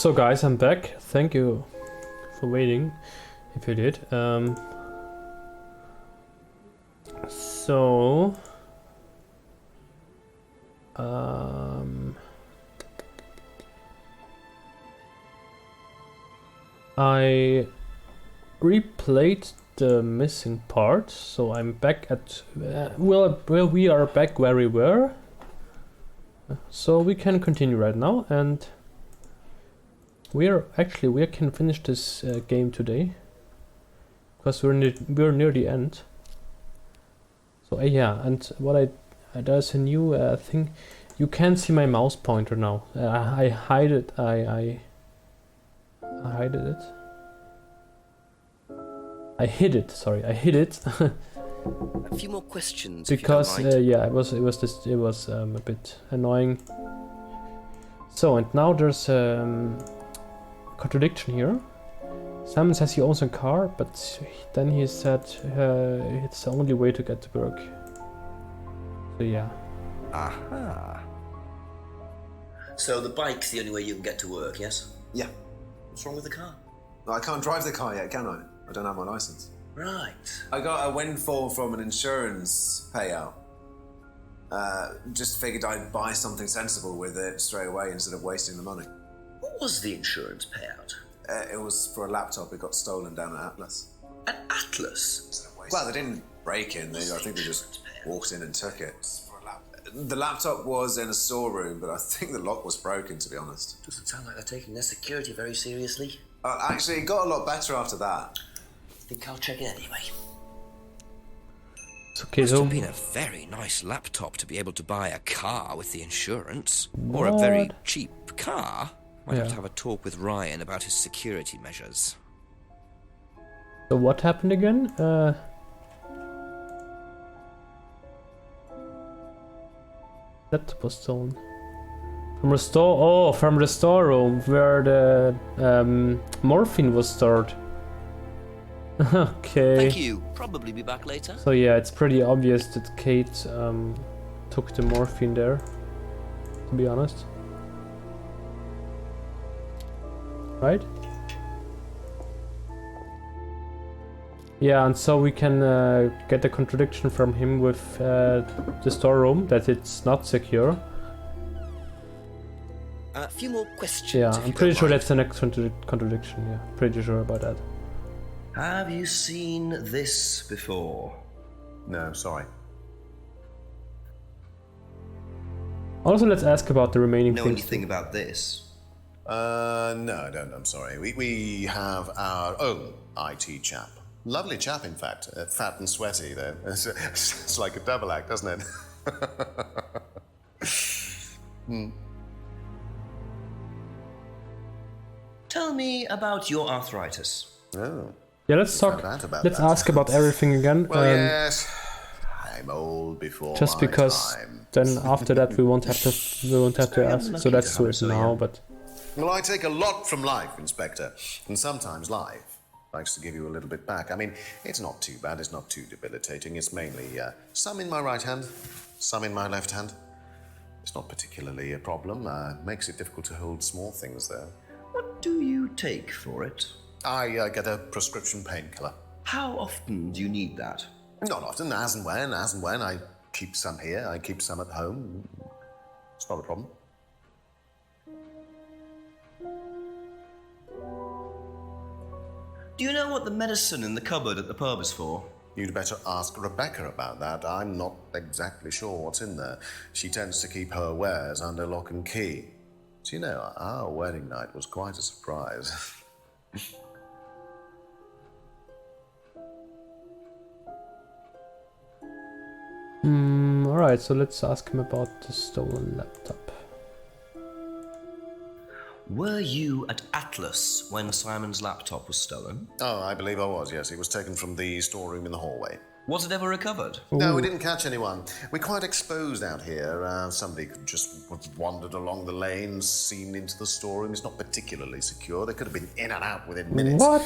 So guys, I'm back. Thank you for waiting, if you did. I replayed the missing part, so I'm back at well, we are back where we were, so we can continue right now, and we can finish this game today because we're near the end. So yeah, and there's a new thing. You can't see my mouse pointer now. I hide it. I hid it. I hid it. Sorry, I hid it. A few more questions. Because yeah, it was a bit annoying. So, and now there's contradiction here. Simon says he owns a car, but then he said it's the only way to get to work. So yeah. Aha. So the bike's the only way you can get to work, yes? Yeah. What's wrong with the car? I can't drive the car yet, can I? I don't have my license. Right. I got a windfall from an insurance payout. Just figured I'd buy something sensible with it straight away instead of wasting the money. What was the insurance payout? It was for a laptop. It got stolen down at Atlas. At Atlas? Well, they didn't break in. I think they just walked in and took it. The laptop was in a storeroom, but I think the lock was broken, to be honest. Doesn't sound like they're taking their security very seriously. Actually, it got a lot better after that. I think I'll check it anyway. Okay, Must so have been a very nice laptop to be able to buy a car with the insurance. Or a very cheap car. Might have to have a talk with Ryan about his security measures. So what happened again? That was stolen. From the storeroom where the morphine was stored. Okay. Thank you. Probably be back later. So yeah, it's pretty obvious that Kate took the morphine there, to be honest. Right? Yeah, and so we can get a contradiction from him with the storeroom, that it's not secure. A few more questions. Yeah, I'm pretty sure that's the next contradiction, yeah. Pretty sure about that. Have you seen this before? No, sorry. Also, let's ask about the remaining Know things. anything about this? No, I don't. I'm sorry. We have our own IT chap. Lovely chap, in fact. Fat and sweaty, though. It's like a double act, doesn't it? Tell me about your arthritis. Oh. Yeah, let's talk. Let's ask about everything again. Well, yes. I'm old before just my because time. then after that we won't have to ask. So let's do it now. But well, I take a lot from life, Inspector, and sometimes life likes to give you a little bit back. I mean, it's not too bad. It's not too debilitating. It's mainly some in my right hand, some in my left hand. It's not particularly a problem. Makes it difficult to hold small things, though. What do you take for it? I get a prescription painkiller. How often do you need that? Not often, as and when. I keep some here, I keep some at home. It's not a problem. Do you know what the medicine in the cupboard at the pub is for? You'd better ask Rebecca about that. I'm not exactly sure what's in there. She tends to keep her wares under lock and key. So, you know, our wedding night was quite a surprise. Alright, so let's ask him about the stolen laptop. Were you at Atlas when Simon's laptop was stolen? Oh, I believe I was, yes. It was taken from the storeroom in the hallway. Was it ever recovered? No, we didn't catch anyone. We're quite exposed out here. Somebody could just have wandered along the lanes, seen into the storeroom. It's not particularly secure. They could have been in and out within minutes. What?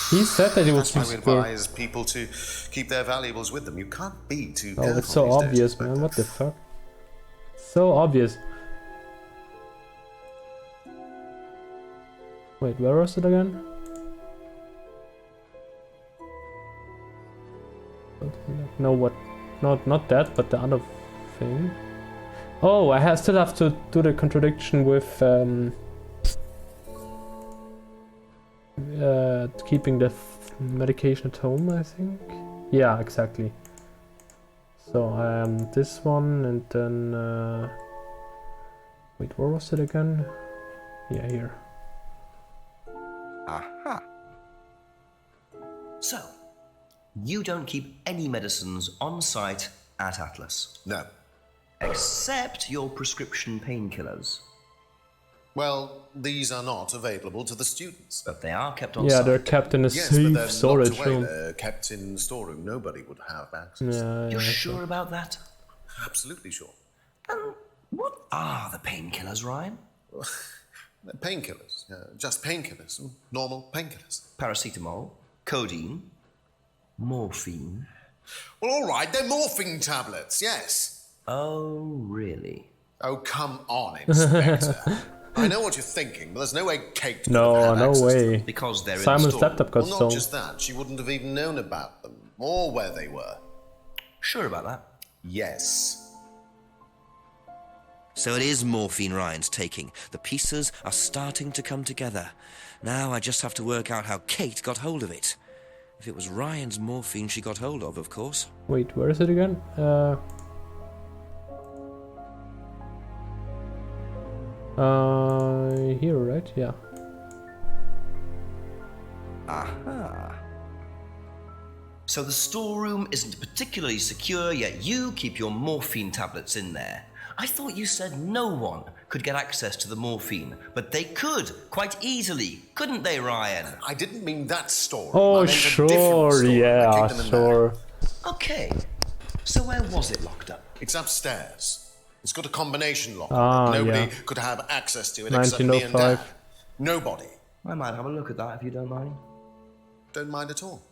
He said that it was That's why we secure. advise people to keep their valuables with them. You can't be too careful. Oh, it's so these days, obvious, Inspector. man. What the fuck? So obvious. Wait, where was it again? No, what? Not that, but the other thing. Oh, I still have to do the contradiction with keeping the medication at home, I think. Yeah, exactly. So this one, and then wait, where was it again? Yeah, here. Aha. So, you don't keep any medicines on site at Atlas? No. Except your prescription painkillers. Well, these are not available to the students. But they are kept on Yeah, site. they're kept in a Yes, but safe they're storage locked away. room. They're kept in the storeroom. Nobody would have access. Yeah, You're yeah, sure about that? Absolutely sure. And what are the painkillers, Ryan? Painkillers. Just painkillers. Normal painkillers. Paracetamol, codeine, morphine. Well, all right, they're morphine tablets, yes. Oh, really? Oh, come on, Inspector. I know what you're thinking, but there's no way Kate could No, have no access to way. them. Because they're in Simon's the store. laptop got Well, not stolen. just that. She wouldn't have even known about them, or where they were. Sure about that? Yes. So it is morphine Ryan's taking. The pieces are starting to come together. Now I just have to work out how Kate got hold of it. If it was Ryan's morphine she got hold of course. Wait, where is it again? Here, right? Yeah. Aha. So the storeroom isn't particularly secure, yet you keep your morphine tablets in there. I thought you said no one could get access to the morphine, but they could, quite easily, couldn't they, Ryan? I didn't mean that storeroom. Oh, I meant a different sure, storeroom. I yeah, keep them in sure. there. Okay, so where was it locked up? It's upstairs. It's got a combination lock. Ah, Nobody yeah. could have access to it except me and 1905. Dad. Nobody. I might have a look at that if you don't mind. Don't mind at all.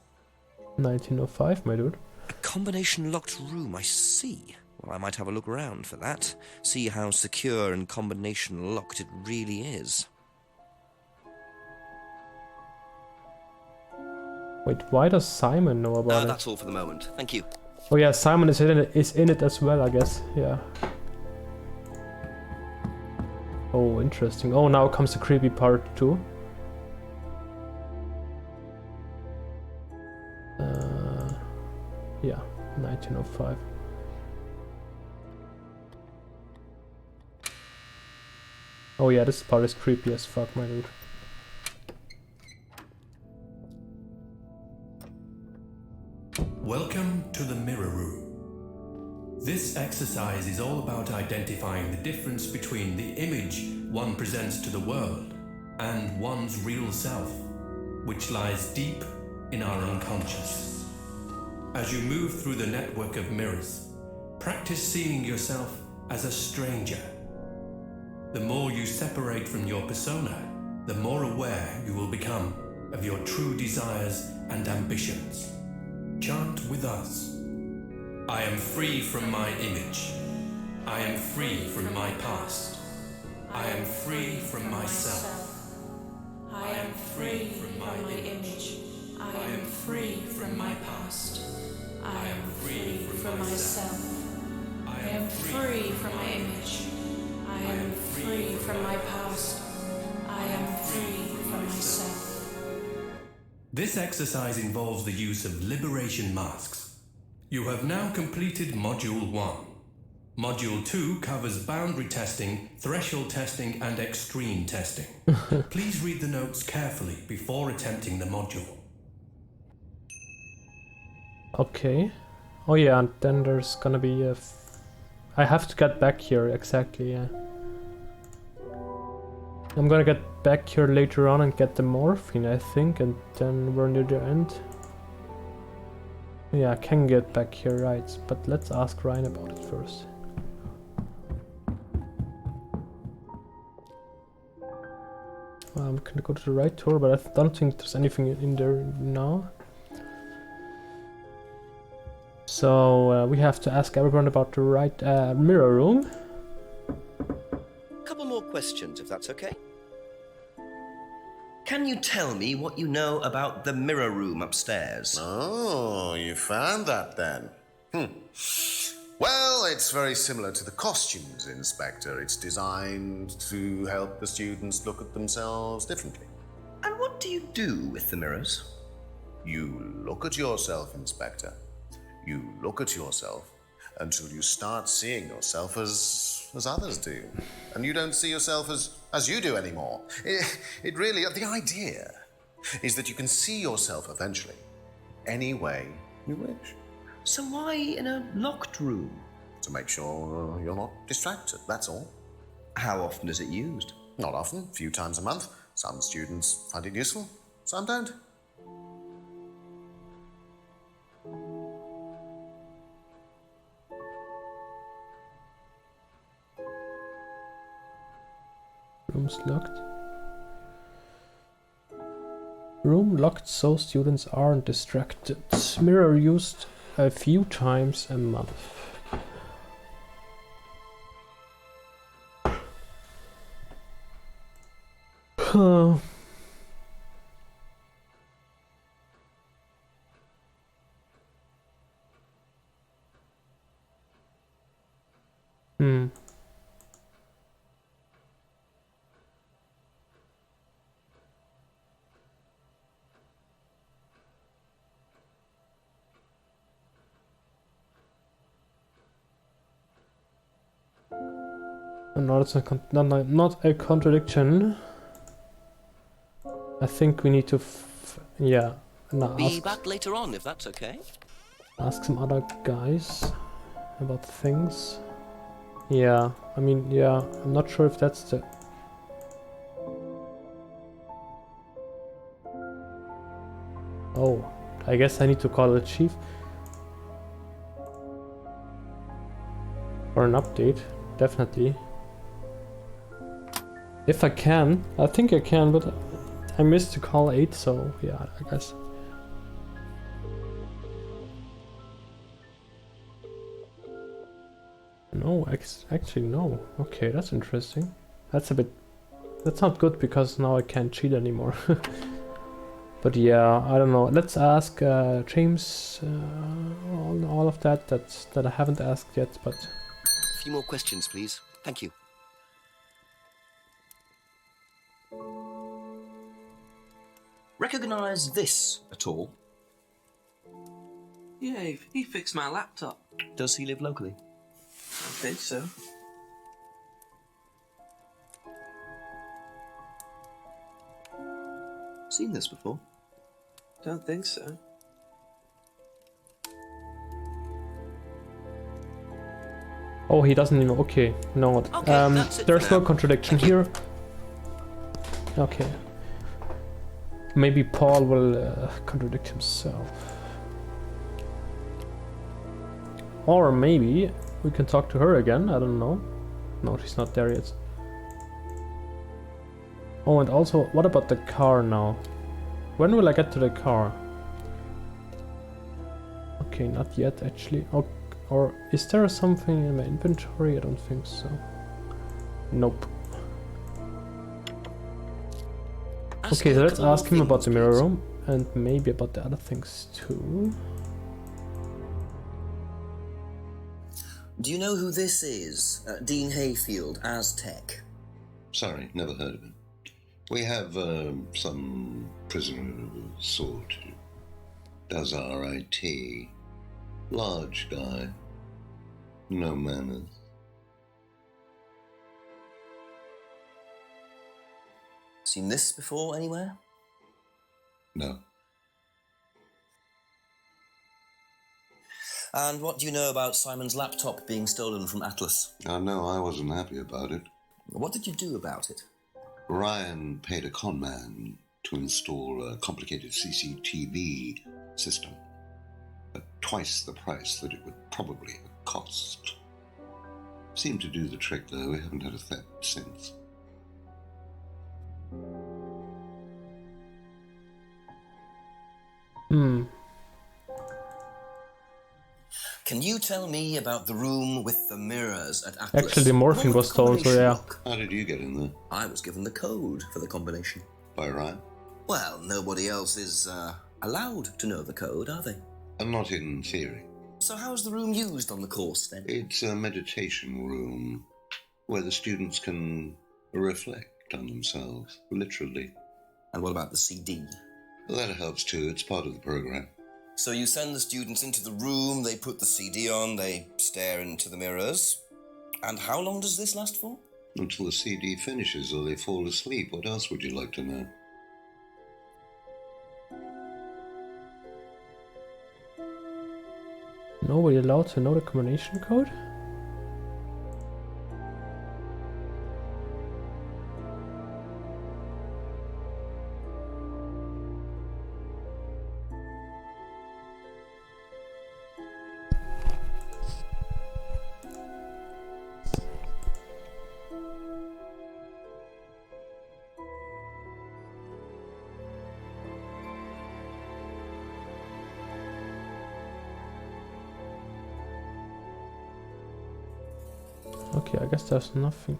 1905, my dude. A combination locked room, I see. Well, I might have a look around for that. See how secure and combination locked it really is. Wait, why does Simon know about it? That's all for the moment. Thank you. Oh yeah, Simon is in it as well, I guess. Yeah. Oh, interesting. Oh, now comes the creepy part too. Yeah, 1905. Oh yeah, this part is creepy as fuck, my dude. Welcome to the Mirror Room. This exercise is all about identifying the difference between the image one presents to the world and one's real self, which lies deep in our unconscious. As you move through the network of mirrors, practice seeing yourself as a stranger. The more you separate from your persona, the more aware you will become of your true desires and ambitions. Chant with us. I am free from my image. I am free from my past. I am free from myself. I am free from my image. I am free from my past. I am free from myself. I am free from my image. I am free from my past. I am free from myself. This exercise involves the use of liberation masks. You have now completed Module 1. Module 2 covers boundary testing, threshold testing, and extreme testing. Please read the notes carefully before attempting the module. Okay. Oh yeah, and then there's gonna be a... I have to get back here, exactly, yeah. I'm gonna get back here later on and get the morphine, I think, and then we're near the end. Yeah, I can get back here, right, but let's ask Ryan about it first. I'm gonna go to the right door, but I don't think there's anything in there now. So we have to ask everyone about the right mirror room. A couple more questions, if that's okay. can you tell me what you know about the mirror room upstairs? Oh, you found that then. Well, it's very similar to the costumes, Inspector. It's designed to help the students look at themselves differently. And what do you do with the mirrors? You look at yourself, Inspector. You look at yourself until you start seeing yourself as others do. And you don't see yourself as you do anymore. It really, the idea is that you can see yourself eventually any way you wish. So why in a locked room? To make sure you're not distracted, that's all. How often is it used? Not often, a few times a month. Some students find it useful, some don't. Room's locked. Room locked so students aren't distracted. Mirror used a few times a month. Huh. No, it's not a contradiction. I think we need to, yeah. No, Be back later on, if that's okay. ask some other guys about things. Yeah, I mean, yeah, I'm not sure if that's the... Oh, I guess I need to call the chief for an update, definitely. If I can, I think I can, but I missed to call 8, so yeah, I guess. No, actually no. Okay, that's interesting. That's a bit... That's not good because now I can't cheat anymore. But yeah, I don't know. Let's ask James all of that I haven't asked yet, but... A few more questions, please. Thank you. Recognize this at all? Yeah, he fixed my laptop. Does he live locally? I think so. Seen this before? Don't think so. Oh, he doesn't even... Okay, no. Okay, that's it there's for no now. contradiction here. Okay. Maybe Paul will contradict himself. Or maybe we can talk to her again, I don't know. No, she's not there yet. Oh, and also, what about the car now? When will I get to the car? Okay, not yet actually. Oh, or is there something in my inventory? I don't think so. Nope. Okay, so let's ask him about the mirror room and maybe about the other things too. Do you know who this is? Dean Hayfield, Aztec. Sorry, never heard of him. We have some prisoner of a sort who does our IT. Large guy. No manners. Seen this before anywhere? No. And what do you know about Simon's laptop being stolen from Atlas? No, I wasn't happy about it. What did you do about it? Ryan paid a con man to install a complicated CCTV system. At twice the price that it would probably have cost. Seemed to do the trick, though. We haven't had a theft since. Can you tell me about the room with the mirrors at Atlas? Actually, the morphine What was stolen, so yeah. look? How did you get in there? I was given the code for the combination. By Ryan? Well, nobody else is allowed to know the code, are they? And not in theory. So how's the room used on the course, then? It's a meditation room where the students can reflect on themselves, literally. And what about the CD? That helps too. It's part of the program. So you send the students into the room, they put the CD on, they stare into the mirrors. And how long does this last for? Until the CD finishes or they fall asleep. What else would you like to know? Nobody allowed to know the combination code? Okay, I guess there's nothing.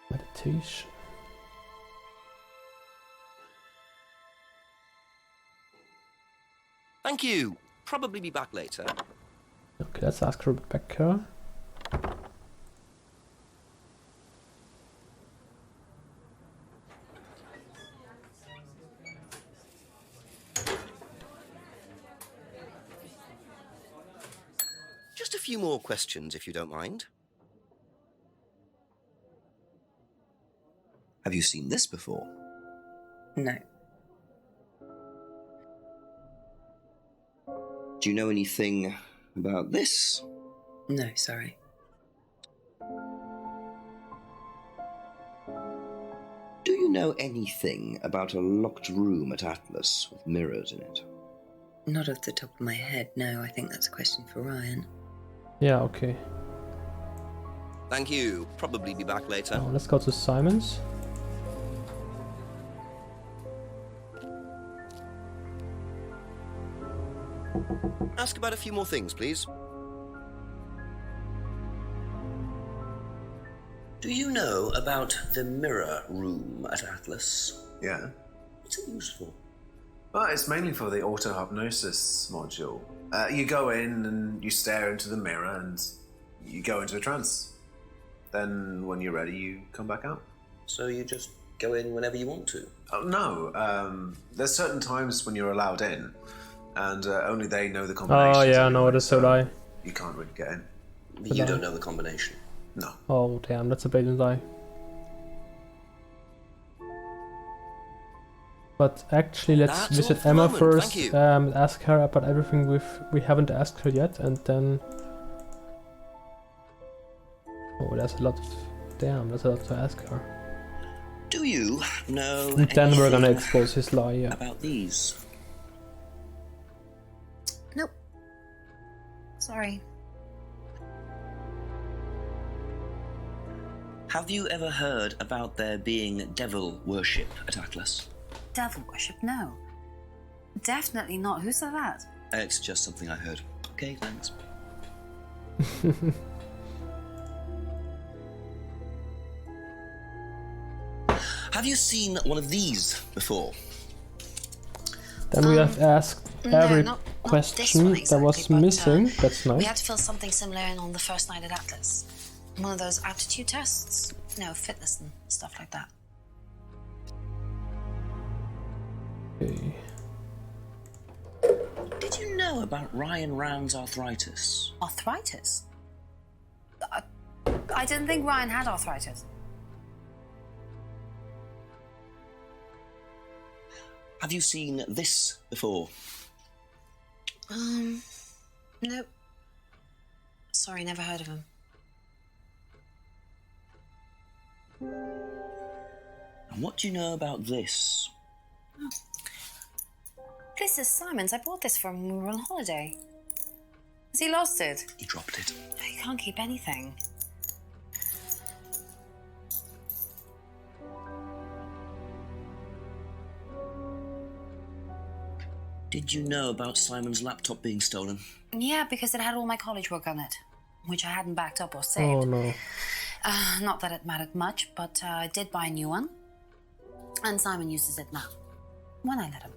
Meditation. Thank you. Probably be back later. Okay, let's ask Rebecca. Just a few more questions, if you don't mind. Have you seen this before? No. Do you know anything about this? No, sorry. Do you know anything about a locked room at Atlas with mirrors in it? Not off the top of my head, no. I think that's a question for Ryan. Yeah, okay. Thank you. Probably be back later. Now let's go to Simon's. Ask about a few more things, please. Do you know about the mirror room at Atlas? Yeah. What's it used for? Well, it's mainly for the auto-hypnosis module. You go in and you stare into the mirror and you go into a trance. Then when you're ready, you come back out. So you just go in whenever you want to? Oh, no. There's certain times when you're allowed in, and only they know the combinations. Oh yeah, no, anyway, that's so lie. You can't really get in. But you don't know the combination? No. Oh damn, that's a blatant lie. But actually, let's That's visit all for Emma the moment, first. thank you. Ask her about everything we haven't asked her yet, and then. Oh, there's a lot of. Damn, there's a lot to ask her. Do you know And then we're gonna anything expose his lie. Yeah. about these? Nope. Sorry. Have you ever heard about there being devil worship at Atlas? Devil worship? No. Definitely not. Who said that? It's just something I heard. Okay, thanks. Have you seen one of these before? Then we have asked every not this question one that exactly, was but, missing. That's We nice. had to fill something similar in on the first night at Atlas. One of those aptitude tests. No, fitness and stuff like that. Okay. Did you know about Ryan Rand's arthritis? Arthritis? I didn't think Ryan had arthritis. Have you seen this before? Nope. Sorry, never heard of him. And what do you know about this? This is Simon's. I bought this for him when we were on holiday. Has he lost it? He dropped it. He can't keep anything. Did you know about Simon's laptop being stolen? Yeah, because it had all my college work on it, which I hadn't backed up or saved. Oh no. Not that it mattered much, but I did buy a new one. And Simon uses it now, when I let him.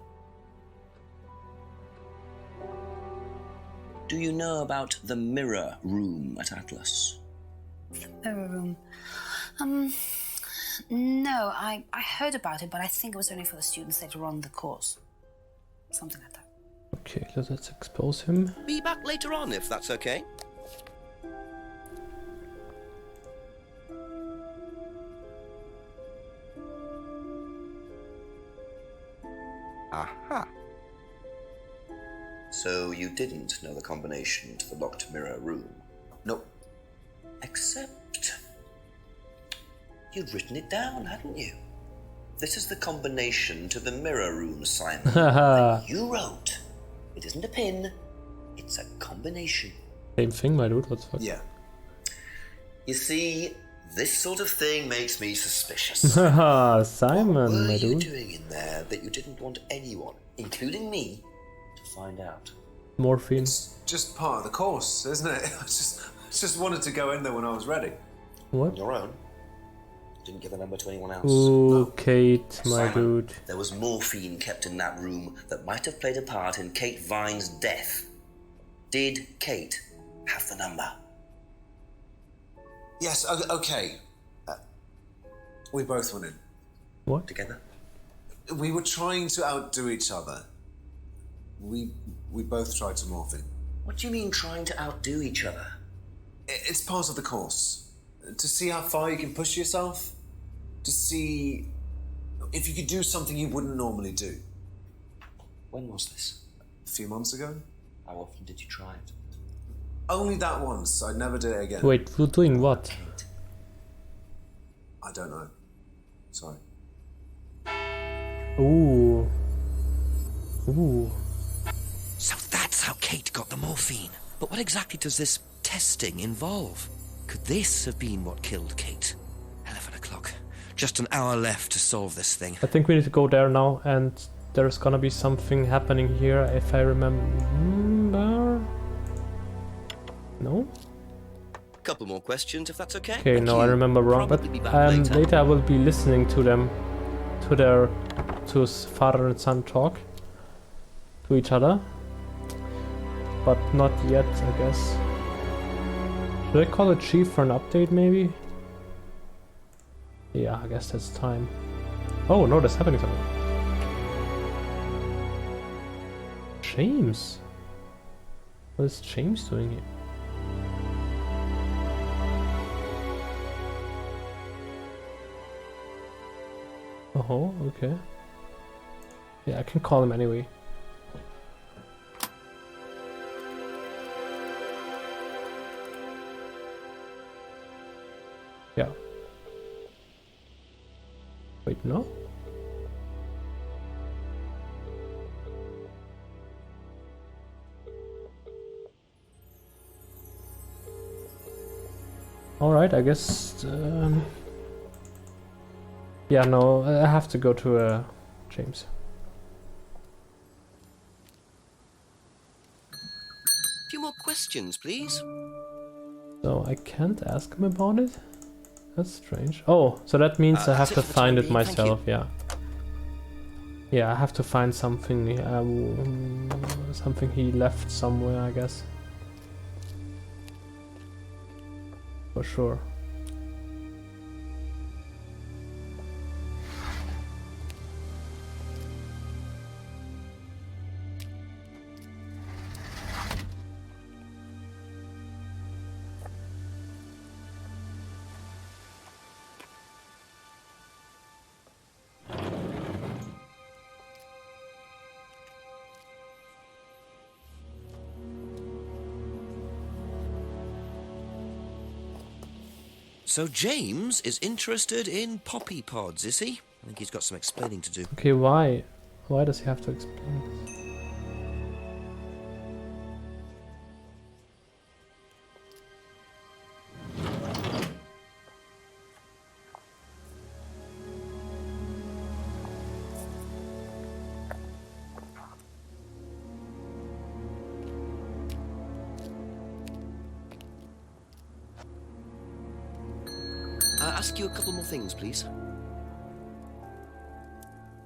Do you know about the mirror room at Atlas? The mirror room. No, I heard about it, but I think it was only for the students later on in the course. Something like that. Okay, let's expose him. Be back later on, if that's okay. Aha. So you didn't know the combination to the locked mirror room? Nope. Except you'd written it down, hadn't you? This is the combination to the mirror room, Simon, that you wrote. It isn't a pin, it's a combination. Same thing, my dude, what the fuck? Yeah. You see, this sort of thing makes me suspicious. Simon, What were my you dude. doing in there that you didn't want anyone, including me, to find out? Morphine. It's just part of the course, isn't it? I just wanted to go in there when I was ready. What? On your own? Didn't give the number to anyone else. Ooh, Kate, my Simon, dude. there was morphine kept in that room that might have played a part in Kate Vine's death. Did Kate have the number? Yes, okay. We both went in. What? Together? We were trying to outdo each other. We both tried to morph in. What do you mean trying to outdo each other? It's part of the course. To see how far you can push yourself. To see if you could do something you wouldn't normally do. When was this? A few months ago? How often did you try it? Only that once. I'd never do it again. Wait, you're doing what? Kate. I don't know. Sorry. Ooh. Ooh. So that's how Kate got the morphine. But what exactly does this testing involve? Could this have been what killed Kate? 11 o'clock. Just an hour left to solve this thing. I think we need to go there now, and there's gonna be something happening here, if I remember. No? Couple more questions, if that's okay. Okay, Thank no, I you. remember wrong. But Probably be back later I will be listening to them, to his father and son talk to each other, but not yet, I guess. Should I call the chief for an update, maybe? Yeah, I guess that's time. Oh no, there's happening something. James. What is James doing here? Oh, okay. Yeah, I can call him anyway. Yeah. Wait, no? Alright, I guess... yeah, no, I have to go to James. A few more questions, please. So I can't ask him about it? That's strange. Oh, so that means I have to find it myself, yeah. Yeah, I have to find something, something he left somewhere, I guess. For sure. So James is interested in poppy pods, is he? I think he's got some explaining to do. Okay, why? Why does he have to explain this? ask you a couple more things, please?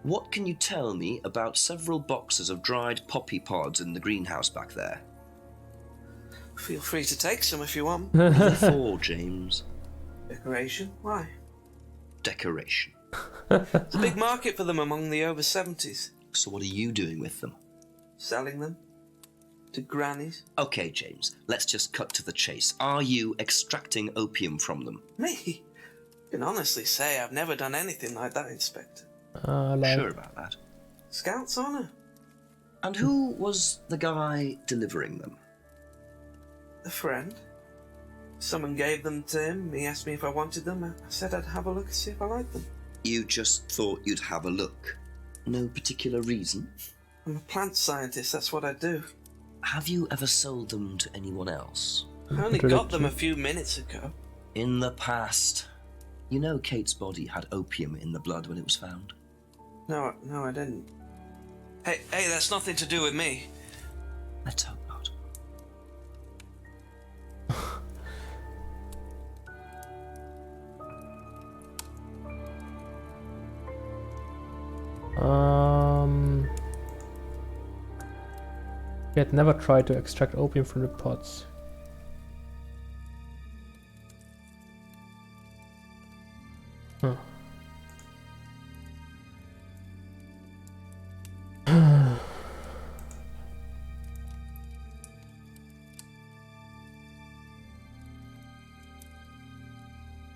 What can you tell me about several boxes of dried poppy pods in the greenhouse back there? Feel free to take some if you want. What are they for, James? Decoration? Why? Decoration. There's a big market for them among the over 70s. So what are you doing with them? Selling them to grannies. Okay, James, let's just cut to the chase. Are you extracting opium from them? Me? I can honestly say I've never done anything like that, Inspector. Sure about that? Scout's honour. And who was the guy delivering them? A friend. Someone gave them to him. He asked me if I wanted them. I said I'd have a look and see if I liked them. You just thought you'd have a look? No particular reason? I'm a plant scientist, that's what I do. Have you ever sold them to anyone else? I only got them a few minutes ago. In the past. You know Kate's body had opium in the blood when it was found? No, I didn't. Hey, that's nothing to do with me. Let's hope not. We had never tried to extract opium from the pods. Huh.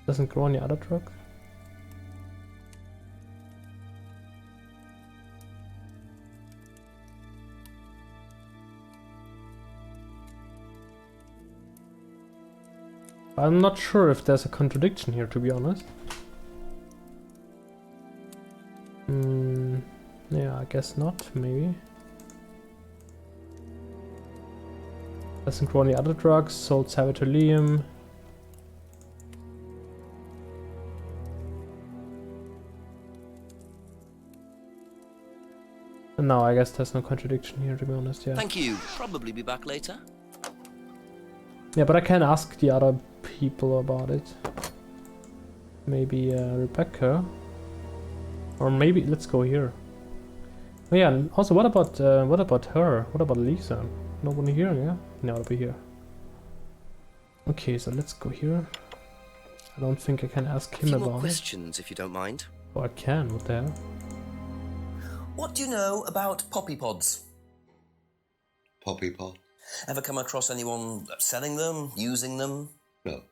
Doesn't grow on the other truck? I'm not sure if there's a contradiction here, to be honest. Yeah, I guess not, maybe. Doesn't grow on the other drugs, sold Sabitolium. And now I guess there's no contradiction here, to be honest, yeah. Thank you. Probably be back later. Yeah, but I can ask the other people about it. Maybe Rebecca. Or maybe let's go here. Oh yeah, and also what about her? What about Lisa? Nobody here, yeah? No, I'll be here. Okay, so let's go here. I don't think I can ask him A few about more it. questions, if you don't mind. Oh, I can, what the hell? What do you know about poppy pods? Poppy pod? Ever come across anyone selling them, using them? No.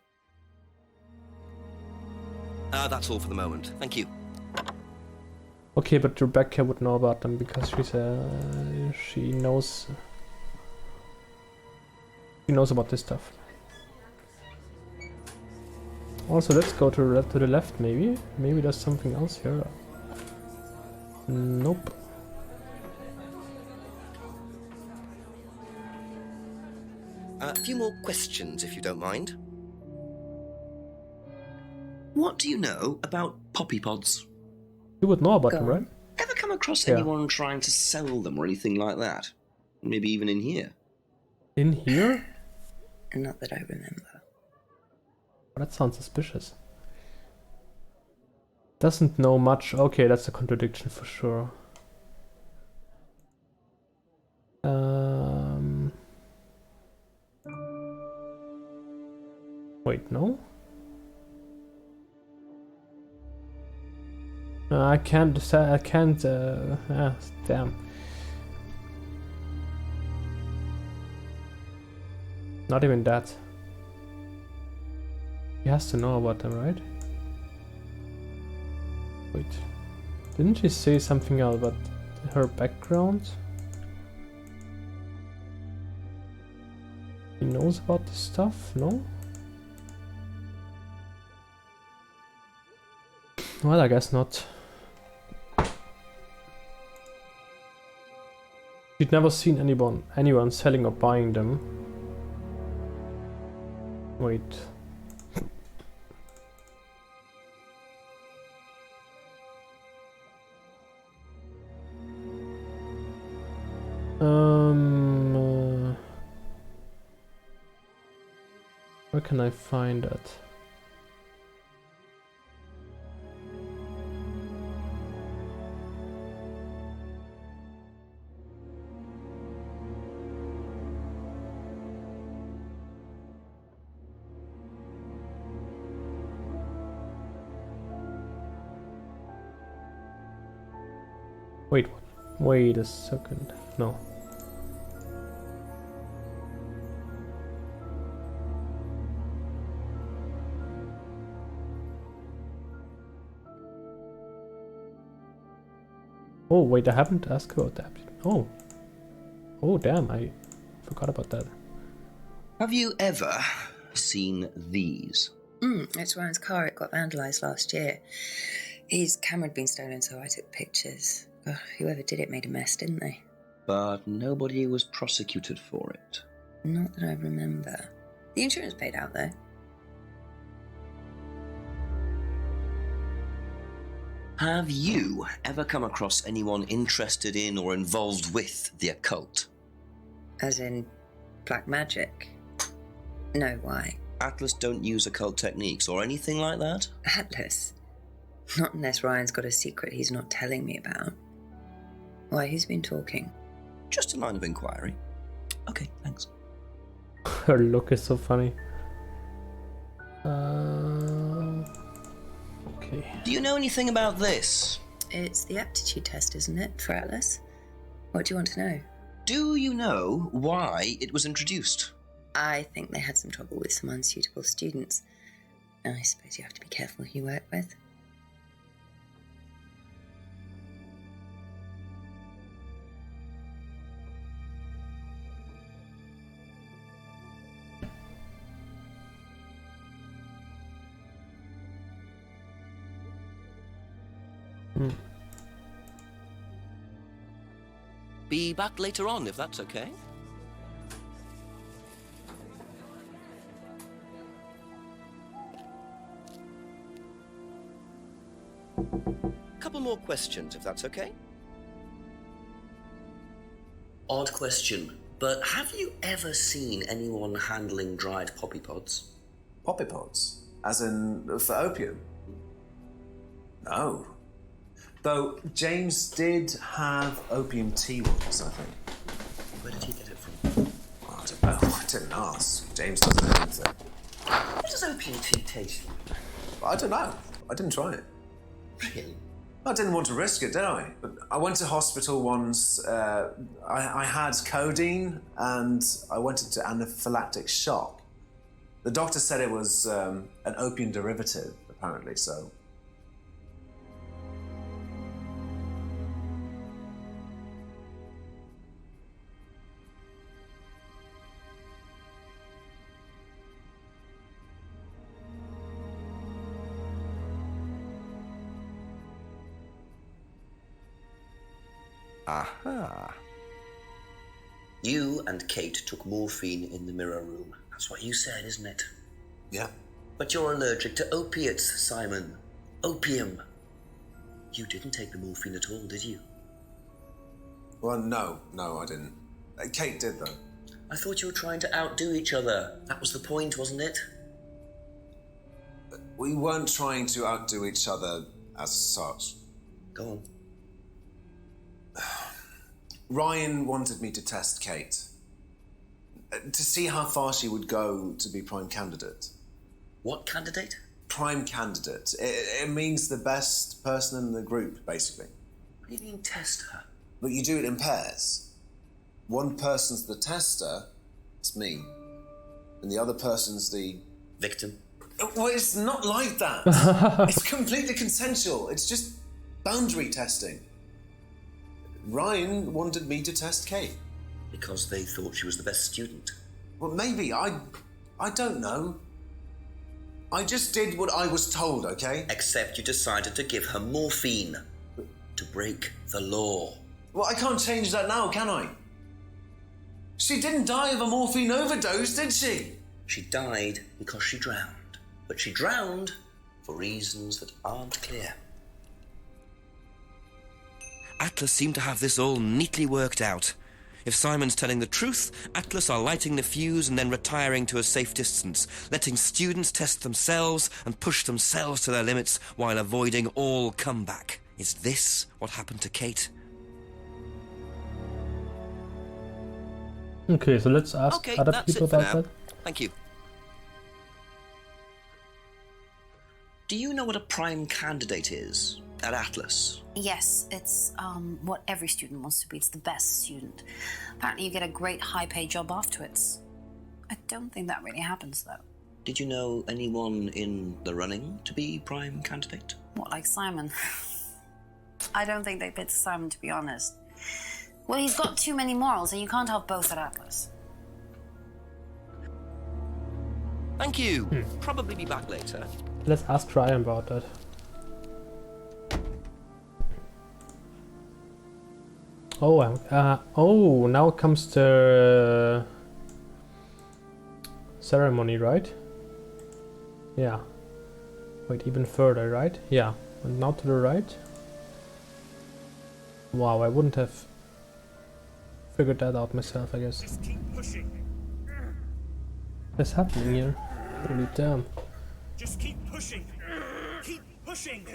That's all for the moment. Thank you. Okay, but Rebecca would know about them because she knows about this stuff. Also, let's go to the left, maybe. Maybe there's something else here. Nope. A few more questions, if you don't mind. What do you know about poppy pods? You would know about them, right? Ever come across Yeah. anyone trying to sell them or anything like that? Maybe even in here? In here? Not that I remember. Oh, that sounds suspicious. Doesn't know much. Okay, that's a contradiction for sure. Wait, no? I can't decide. I can't. Damn. Not even that. He has to know about them, right? Wait. Didn't she say something else about her background? He knows about this stuff? No? Well, I guess not. She'd never seen anyone selling or buying them. Wait. Where can I find that? Wait a second. No. Oh wait, I haven't asked about that. Oh. Oh damn, I forgot about that. Have you ever seen these? It's Ryan's car. It got vandalised last year. His camera had been stolen, so I took pictures. Oh, whoever did it made a mess, didn't they? But nobody was prosecuted for it. Not that I remember. The insurance paid out, though. Have you ever come across anyone interested in or involved with the occult? As in black magic? No, why? Atlas don't use occult techniques or anything like that? Atlas? Not unless Ryan's got a secret he's not telling me about. Why, who's been talking? Just a line of inquiry. Okay, thanks. Her look is so funny. Okay. Do you know anything about this? It's the aptitude test, isn't it, for Atlas? What do you want to know? Do you know why it was introduced? I think they had some trouble with some unsuitable students. I suppose you have to be careful who you work with. Be back later on, if that's okay. Couple more questions, if that's okay. Odd question, but have you ever seen anyone handling dried poppy pods? Poppy pods? As in for opium? No. Though James did have opium tea once, I think. Where did he get it from? I don't know. I didn't ask. James doesn't know anything. What does opium tea taste like? I don't know. I didn't try it. Really? I didn't want to risk it, did I? But I went to hospital once. I had codeine and I went into anaphylactic shock. The doctor said it was an opium derivative, apparently, so... Aha. You and Kate took morphine in the mirror room. That's what you said, isn't it? Yeah. But you're allergic to opiates, Simon. Opium. You didn't take the morphine at all, did you? Well, no, I didn't. Kate did, though. I thought you were trying to outdo each other. That was the point, wasn't it? We weren't trying to outdo each other as such. Go on. Ryan wanted me to test Kate. To see how far she would go to be prime candidate. What candidate? Prime candidate. It means the best person in the group, basically. What do you mean, test her? But you do it in pairs. One person's the tester, it's me. And the other person's the... victim? Well, it's not like that. It's completely consensual. It's just boundary testing. Ryan wanted me to test Kate. Because they thought she was the best student. Well, maybe. I don't know. I just did what I was told, okay? Except you decided to give her morphine. To break the law. Well, I can't change that now, can I? She didn't die of a morphine overdose, did she? She died because she drowned. But she drowned for reasons that aren't clear. Atlas seemed to have this all neatly worked out. If Simon's telling the truth, Atlas are lighting the fuse and then retiring to a safe distance, letting students test themselves and push themselves to their limits while avoiding all comeback. Is this what happened to Kate? Okay, so let's ask other people about that. Thank you. Do you know what a prime candidate is? At Atlas? Yes, it's what every student wants to be. It's the best student. Apparently you get a great high-paid job afterwards. I don't think that really happens, though. Did you know anyone in the running to be prime candidate? What, like Simon? I don't think they picked Simon, to be honest. Well, he's got too many morals, and you can't have both at Atlas. Thank you. Probably be back later. Let's ask Ryan about that. Oh, now comes the ceremony, right? Yeah. Wait, even further, right? Yeah. And now to the right. Wow, I wouldn't have figured that out myself, I guess. Just keep pushing. What's happening here? Holy damn. Just keep pushing. Keep pushing.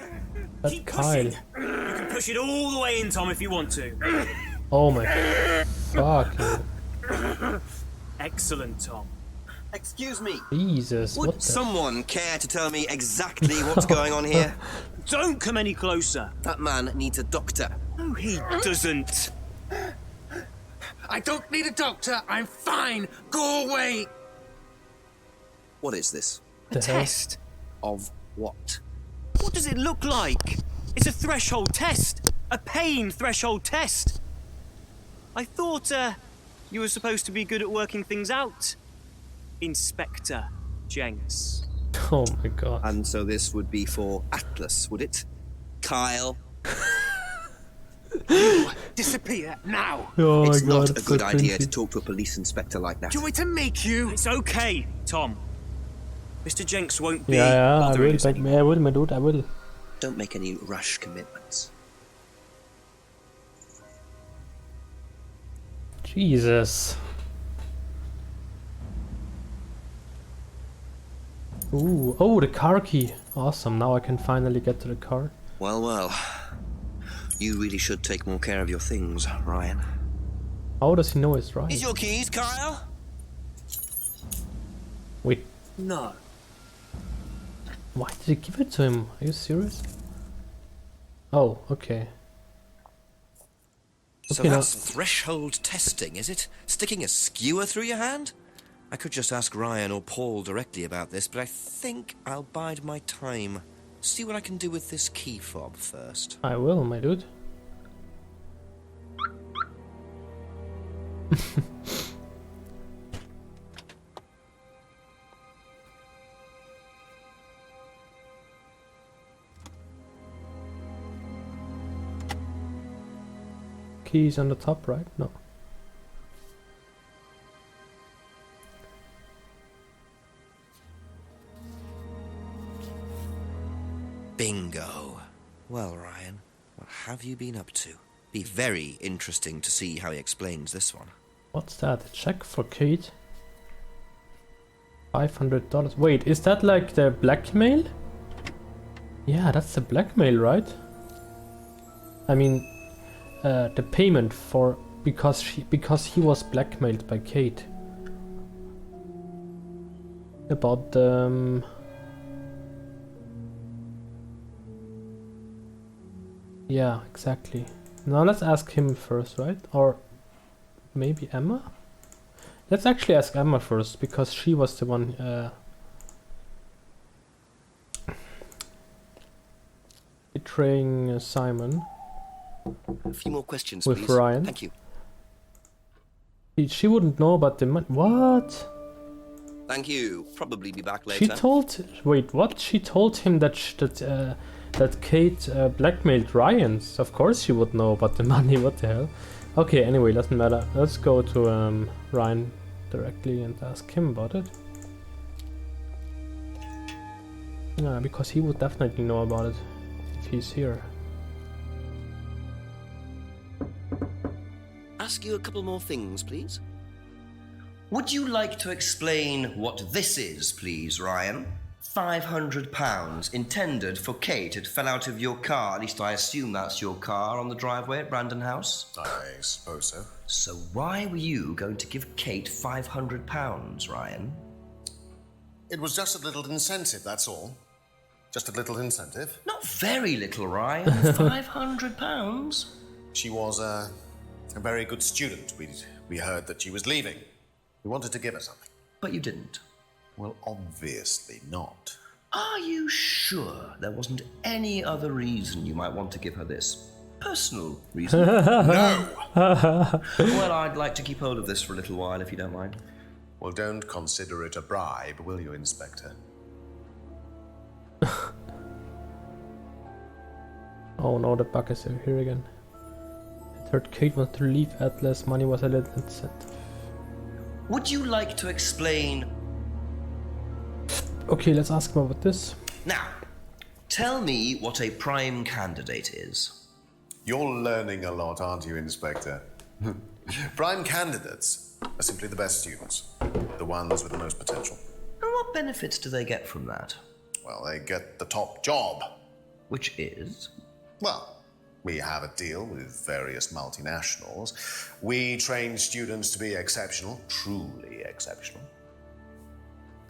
That's Keep Kyle. pushing. You can push it all the way in, Tom, if you want to. Oh my fuck. Excellent, Tom. Excuse me. Jesus, what Would the... someone care to tell me exactly what's going on here? Don't come any closer. That man needs a doctor. No, he doesn't. I don't need a doctor. I'm fine. Go away. What is this? A test. Of what? What does it look like? It's a threshold test. A pain threshold test. I thought, you were supposed to be good at working things out. Inspector Jenks. Oh my god. And so this would be for Atlas, would it? Kyle? You disappear now. Oh It's my god, not a it's good so idea cringy. to talk to a police inspector like that. Do you want me to make you? It's okay, Tom. Mr. Jenks won't be Yeah, I bothering will, us but anymore. I will, my dude, I will. Don't make any rash commitments. Jesus. Ooh, oh, the car key. Awesome, now I can finally get to the car. Well, well. You really should take more care of your things, Ryan. How does he know it's right? Is your keys, Kyle? Wait, No. why did he give it to him? Are you serious? Oh, okay. So Okay, now- that's threshold testing, is it? Sticking a skewer through your hand? I could just ask Ryan or Paul directly about this, but I think I'll bide my time. See what I can do with this key fob first. I will, my dude. Keys on the top, right? No. Bingo. Well, Ryan, what have you been up to? Be very interesting to see how he explains this one. What's that? A check for Kate? $500. Wait, is that like the blackmail? Yeah, that's the blackmail, right? I mean, the payment for because he was blackmailed by Kate. About the yeah, exactly. Now let's ask him first, right? Or maybe Emma? Let's actually ask Emma first, because she was the one betraying Simon. A few more questions, With please. Ryan. Thank you. She wouldn't know about the money. What? Thank you. Probably be back later. She told... Wait, what? She told him that that Kate blackmailed Ryan. Of course she would know about the money. What the hell? Okay, anyway, doesn't matter. Let's go to Ryan directly and ask him about it. Yeah, because he would definitely know about it if he's here. Ask you a couple more things, please. Would you like to explain what this is, please, Ryan? £500 intended for Kate. It fell out of your car. At least I assume that's your car on the driveway at Brandon House. I suppose so. So why were you going to give Kate £500, Ryan? It was just a little incentive, that's all. Just a little incentive. Not very little, Ryan. £500? She was a very good student. We heard that she was leaving. We wanted to give her something. But you didn't. Well, obviously not. Are you sure there wasn't any other reason you might want to give her this? Personal reason? No! Well, I'd like to keep hold of this for a little while, if you don't mind. Well, don't consider it a bribe, will you, Inspector? Oh no, the bug is here again. I heard Kate wanted to leave Atlas. Money was a little incentive. Would you like to explain? Okay, let's ask him about this. Now, tell me what a prime candidate is. You're learning a lot, aren't you, Inspector? Prime candidates are simply the best students, the ones with the most potential. And what benefits do they get from that? Well, they get the top job. Which is? Well, we have a deal with various multinationals. We train students to be exceptional, truly exceptional.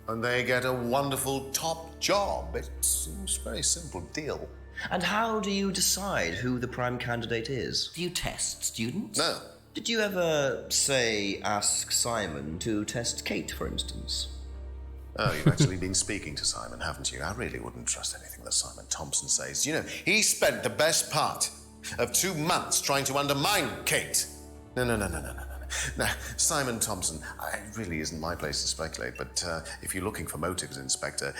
And they get a wonderful top job. It seems a very simple deal. And how do you decide who the prime candidate is? Do you test students? No. Did you ever, say, ask Simon to test Kate, for instance? Oh, you've actually been speaking to Simon, haven't you? I really wouldn't trust anything that Simon Thompson says. You know, he spent the best part of 2 months trying to undermine Kate. No. Now, Simon Thompson, it really isn't my place to speculate, but if you're looking for motives, Inspector,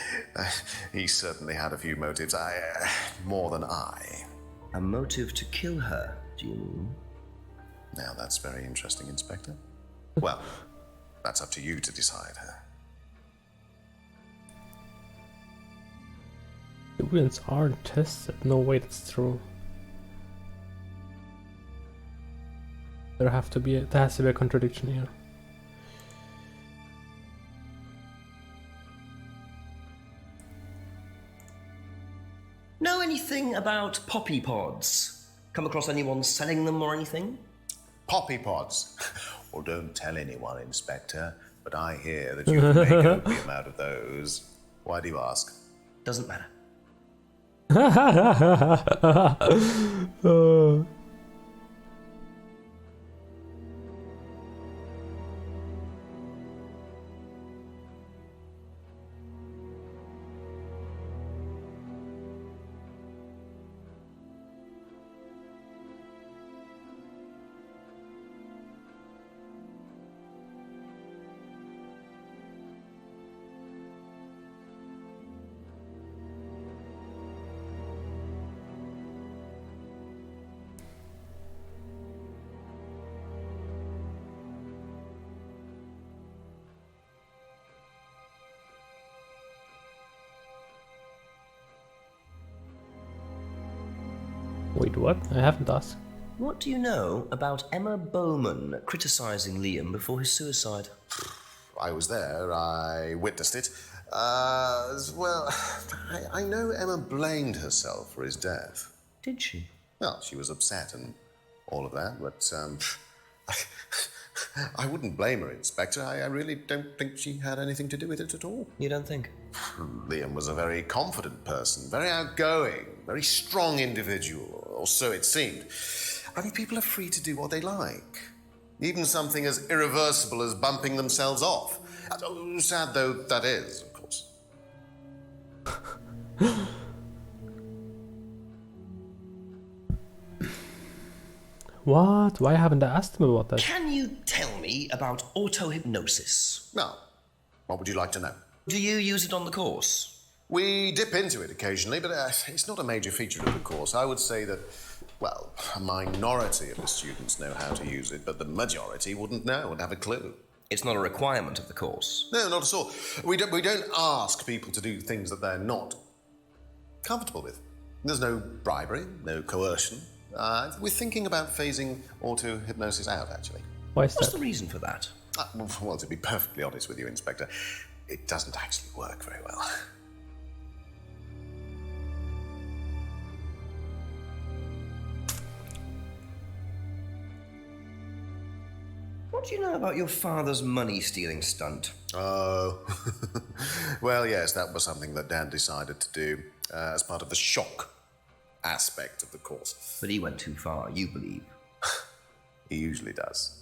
he certainly had a few motives, more than I. A motive to kill her, do you mean? Now, that's very interesting, Inspector. Well, that's up to you to decide. The wheels aren't tested. No way, that's true. There has to be a contradiction here. Know anything about poppy pods? Come across anyone selling them or anything? Poppy pods? Well, don't tell anyone, Inspector, but I hear that you can make opium out of those. Why do you ask? Doesn't matter. Wait, what? I haven't asked. What do you know about Emma Bowman criticizing Liam before his suicide? I was there. I witnessed it. Well, I know Emma blamed herself for his death. Did she? Well, she was upset and all of that, but I wouldn't blame her, Inspector. I really don't think she had anything to do with it at all. You don't think? Liam was a very confident person, very outgoing, very strong individual, or so it seemed. I mean, people are free to do what they like. Even something as irreversible as bumping themselves off. Sad though that is, of course. What? Why haven't I asked him about that? Can you tell me about auto-hypnosis? No. What would you like to know? Do you use it on the course? We dip into it occasionally, but it's not a major feature of the course. I would say that, well, a minority of the students know how to use it, but the majority wouldn't know and have a clue. It's not a requirement of the course. No, not at all. We don't ask people to do things that they're not comfortable with. There's no bribery, no coercion. We're thinking about phasing auto-hypnosis out, actually. Why is What's that? the reason for that? Well, to be perfectly honest with you, Inspector, it doesn't actually work very well. What do you know about your father's money-stealing stunt? Oh, well, yes, that was something that Dan decided to do. as part of the shock aspect of the course. But he went too far, you believe? He usually does.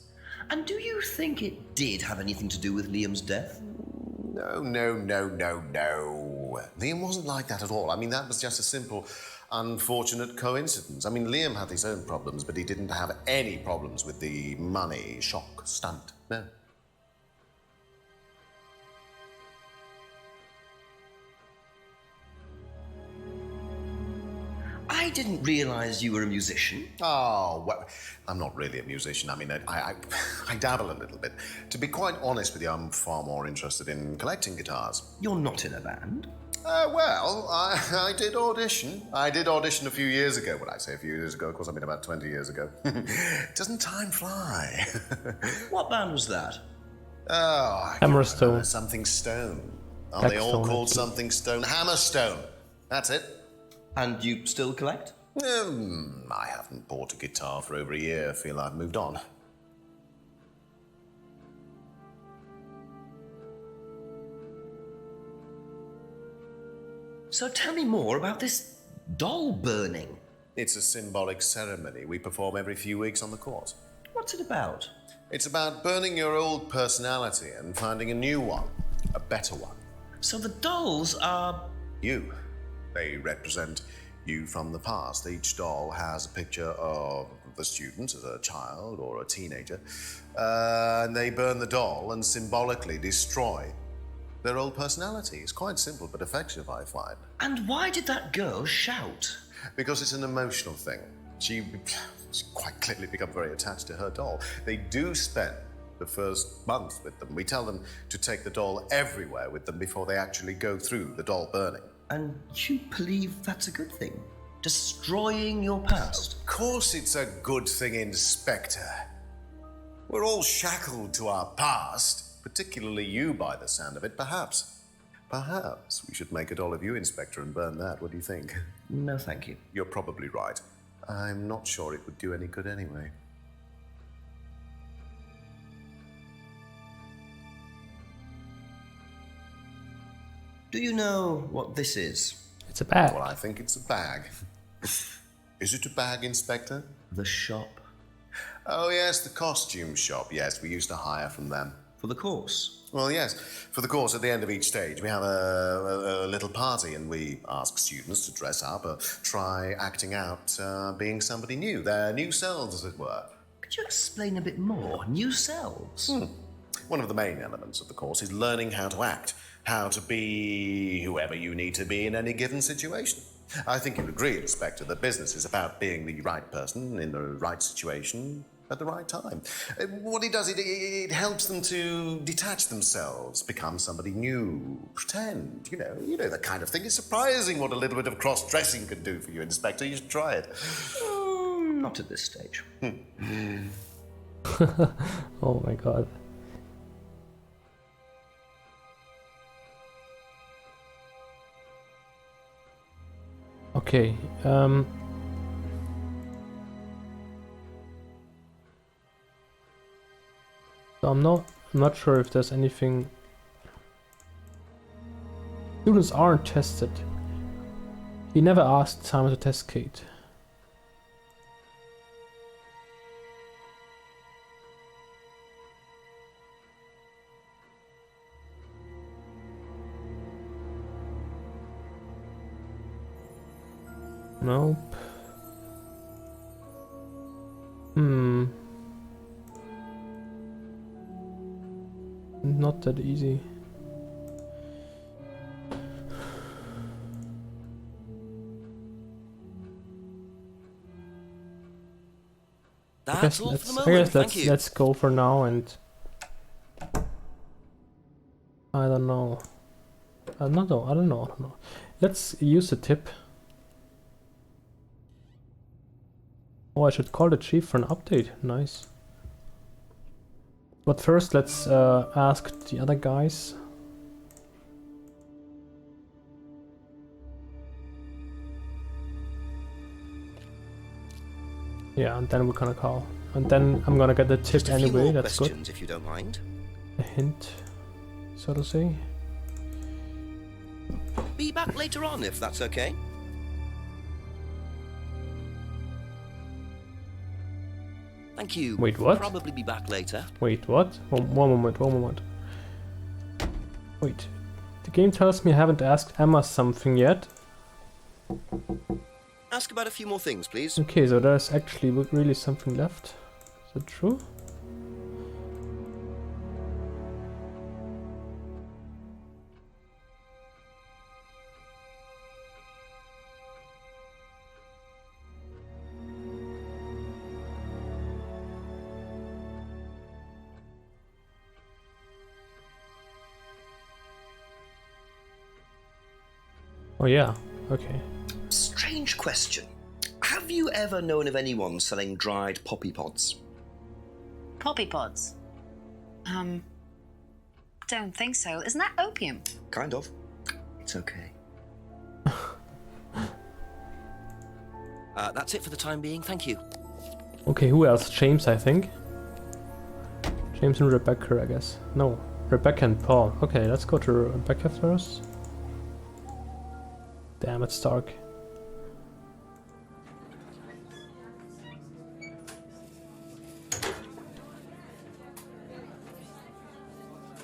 And do you think it did have anything to do with Liam's death? No. Liam wasn't like that at all. I mean, that was just a simple, unfortunate coincidence. I mean, Liam had his own problems, but he didn't have any problems with the money shock stunt. No. I didn't realize you were a musician. Oh, well, I'm not really a musician. I mean, I dabble a little bit. To be quite honest with you, I'm far more interested in collecting guitars. You're not in a band? Well, I did audition. I did audition a few years ago. When I say a few years ago, of course, I mean about 20 years ago. Doesn't time fly? What band was that? Oh, Hammerstone. Something Stone. Are they all called something Stone? Hammerstone. That's it. And you still collect? I haven't bought a guitar for over a year. I feel I've moved on. So tell me more about this doll burning. It's a symbolic ceremony we perform every few weeks on the course. What's it about? It's about burning your old personality and finding a new one, a better one. So the dolls are... You. They represent you from the past. Each doll has a picture of the student as a child or a teenager, and they burn the doll and symbolically destroy their old personality. It's quite simple but effective, I find. And why did that girl shout? Because it's an emotional thing. She's quite clearly become very attached to her doll. They do spend the first month with them. We tell them to take the doll everywhere with them before they actually go through the doll burning. And you believe that's a good thing? Destroying your past? Of course it's a good thing, Inspector. We're all shackled to our past, particularly you by the sound of it. Perhaps we should make a doll of you, Inspector, and burn that. What do you think? No, thank you. You're probably right. I'm not sure it would do any good anyway. Do you know what this is? It's a bag. Well, I think it's a bag. Is it a bag, Inspector? The shop. Oh, yes, the costume shop. Yes, we used to hire from them. For the course? Well, yes. For the course, at the end of each stage, we have a little party, and we ask students to dress up or try acting out being somebody new, their new selves, as it were. Could you explain a bit more? New selves? One of the main elements of the course is learning how to act, how to be whoever you need to be in any given situation. I think you'd agree, Inspector, that business is about being the right person in the right situation at the right time. What it does, it helps them to detach themselves, become somebody new, pretend, you know, that kind of thing. It's surprising what a little bit of cross-dressing can do for you, Inspector. You should try it. Not at this stage. Oh my god. Okay, so I'm not sure if there's anything. Students aren't tested. He never asked Simon to test Kate. Nope. Not that easy. That's all for the moment. Thank you. Let's go for now, and I don't know. I don't know. Let's use the tip. Oh, I should call the chief for an update. Nice. But first, let's ask the other guys. Yeah, and then we're gonna call. And then I'm gonna get the tip anyway. That's good. If you don't mind. A hint, so to say. be back later on, if that's okay. Thank you. Wait, what? Probably be back later. Wait, what? One moment. Wait. The game tells me I haven't asked Emma something yet. Ask about a few more things, please. Okay, so there's actually really something left. Is that true? Oh yeah, okay. Strange question. Have you ever known of anyone selling dried poppy pods? Poppy pods? Don't think so. Isn't that opium? Kind of. It's okay. That's it for the time being, thank you. Okay, who else? James, I think. James and Rebecca, I guess. No, Rebecca and Paul. Okay, let's go to Rebecca first. Damn, it's dark.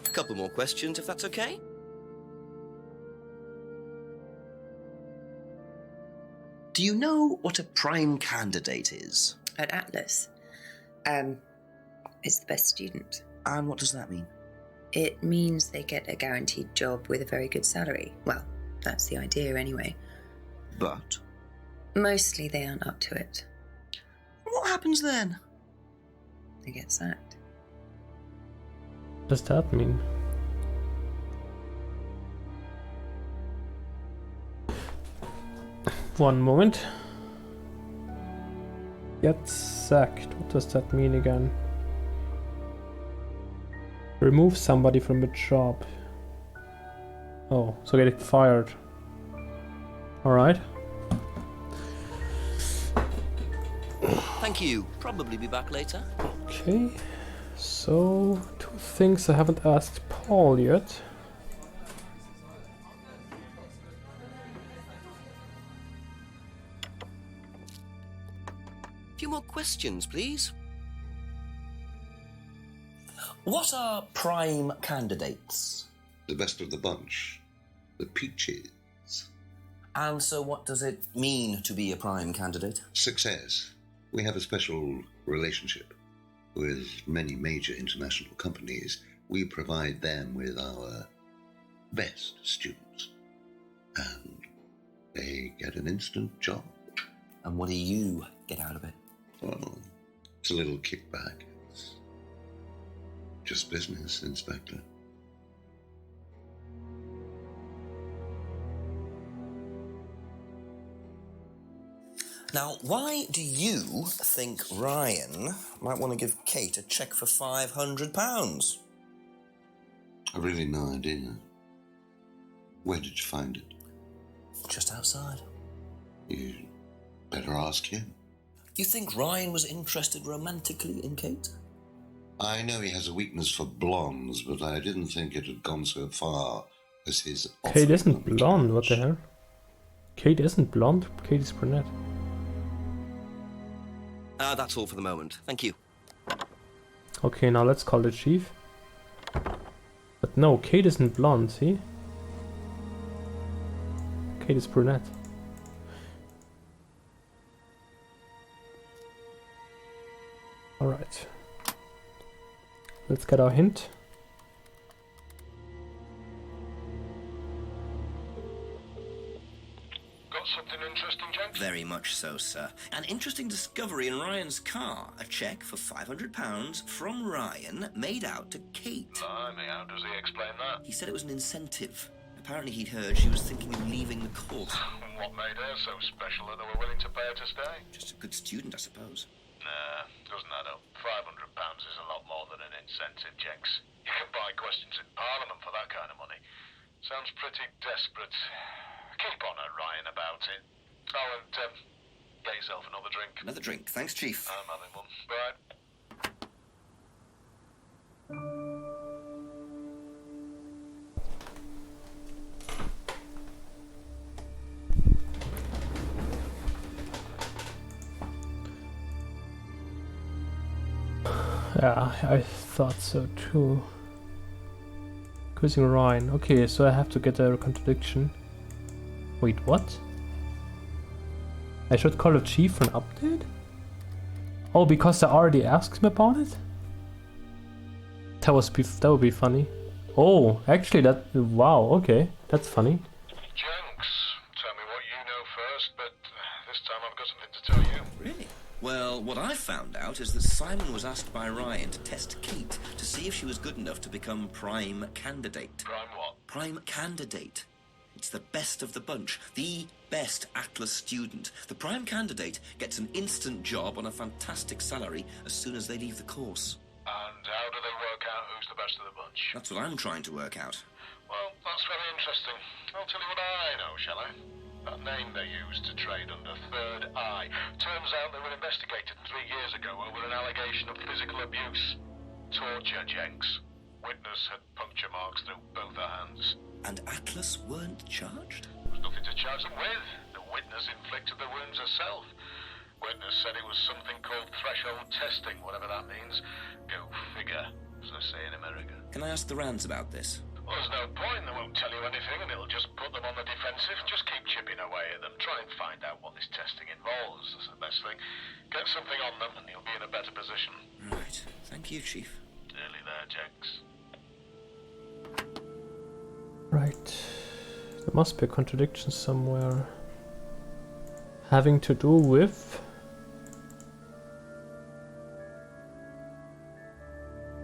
A couple more questions, if that's okay. Do you know what a prime candidate is? At Atlas, it's the best student. And what does that mean? It means they get a guaranteed job with a very good salary. Well, that's the idea anyway. But? Mostly they aren't up to it. What happens then? They get sacked. What does that mean? One moment. Get sacked. What does that mean again? Remove somebody from a job. Oh, so get fired. Alright. Thank you. Probably be back later. Okay. So, two things I haven't asked Paul yet. A few more questions, please. What are prime candidates? The best of the bunch. The peaches. And so what does it mean to be a prime candidate? Success. We have a special relationship with many major international companies. We provide them with our best students. And they get an instant job. And what do you get out of it? Well, it's a little kickback. It's just business, Inspector. Now, why do you think Ryan might want to give Kate a cheque for £500? I've really no idea. Where did you find it? Just outside. You better ask him. You think Ryan was interested romantically in Kate? I know he has a weakness for blondes, but I didn't think it had gone so far as his... Kate isn't blonde, what the hell? Kate isn't blonde, Kate is brunette. That's all for the moment. Thank you. Okay, now let's call the chief. But no, Kate isn't blonde, see? Kate is brunette. Alright. Let's get our hint. Got something interesting, Jenks? Very much so, sir. An interesting discovery in Ryan's car. A cheque for £500 from Ryan made out to Kate. Blimey, how does he explain that? He said it was an incentive. Apparently he'd heard she was thinking of leaving the course. What made her so special that they were willing to pay her to stay? Just a good student, I suppose. Nah, doesn't add up. £500 is a lot more than an incentive, Jenks. You can buy questions in Parliament for that kind of money. Sounds pretty desperate. Keep on at Ryan about it. Oh, and get yourself another drink. Another drink. Thanks, Chief. I'm having one. Bye. Yeah, I thought so too. Quizzing Ryan. Okay, so I have to get a contradiction. Wait, what? I should call the chief for an update? Oh, because I already asked him about it? That would be funny. Oh, actually wow, okay. That's funny. Jenks, tell me what you know first, but this time I've got something to tell you. Really? Well, what I found out is that Simon was asked by Ryan to test Kate to see if she was good enough to become Prime Candidate. Prime what? Prime Candidate. It's the best of the bunch, the best Atlas student. The Prime Candidate gets an instant job on a fantastic salary as soon as they leave the course. And how do they work out who's the best of the bunch? That's what I'm trying to work out. Well, that's very interesting. I'll tell you what I know, shall I? That name they used to trade under, Third Eye. Turns out they were investigated 3 years ago over an allegation of physical abuse. Torture, Jenks. Witness had puncture marks through both her hands. And Atlas weren't charged? There was nothing to charge them with. The witness inflicted the wounds herself. Witness said it was something called threshold testing, whatever that means. Go figure, as they say in America. Can I ask the Rands about this? Well, there's no point. They won't tell you anything, and it'll just put them on the defensive. Just keep chipping away at them. Try and find out what this testing involves. That's the best thing. Get something on them, and you'll be in a better position. Right. Thank you, Chief. Nearly there, Jenks. Right. There must be a contradiction somewhere. Having to do with...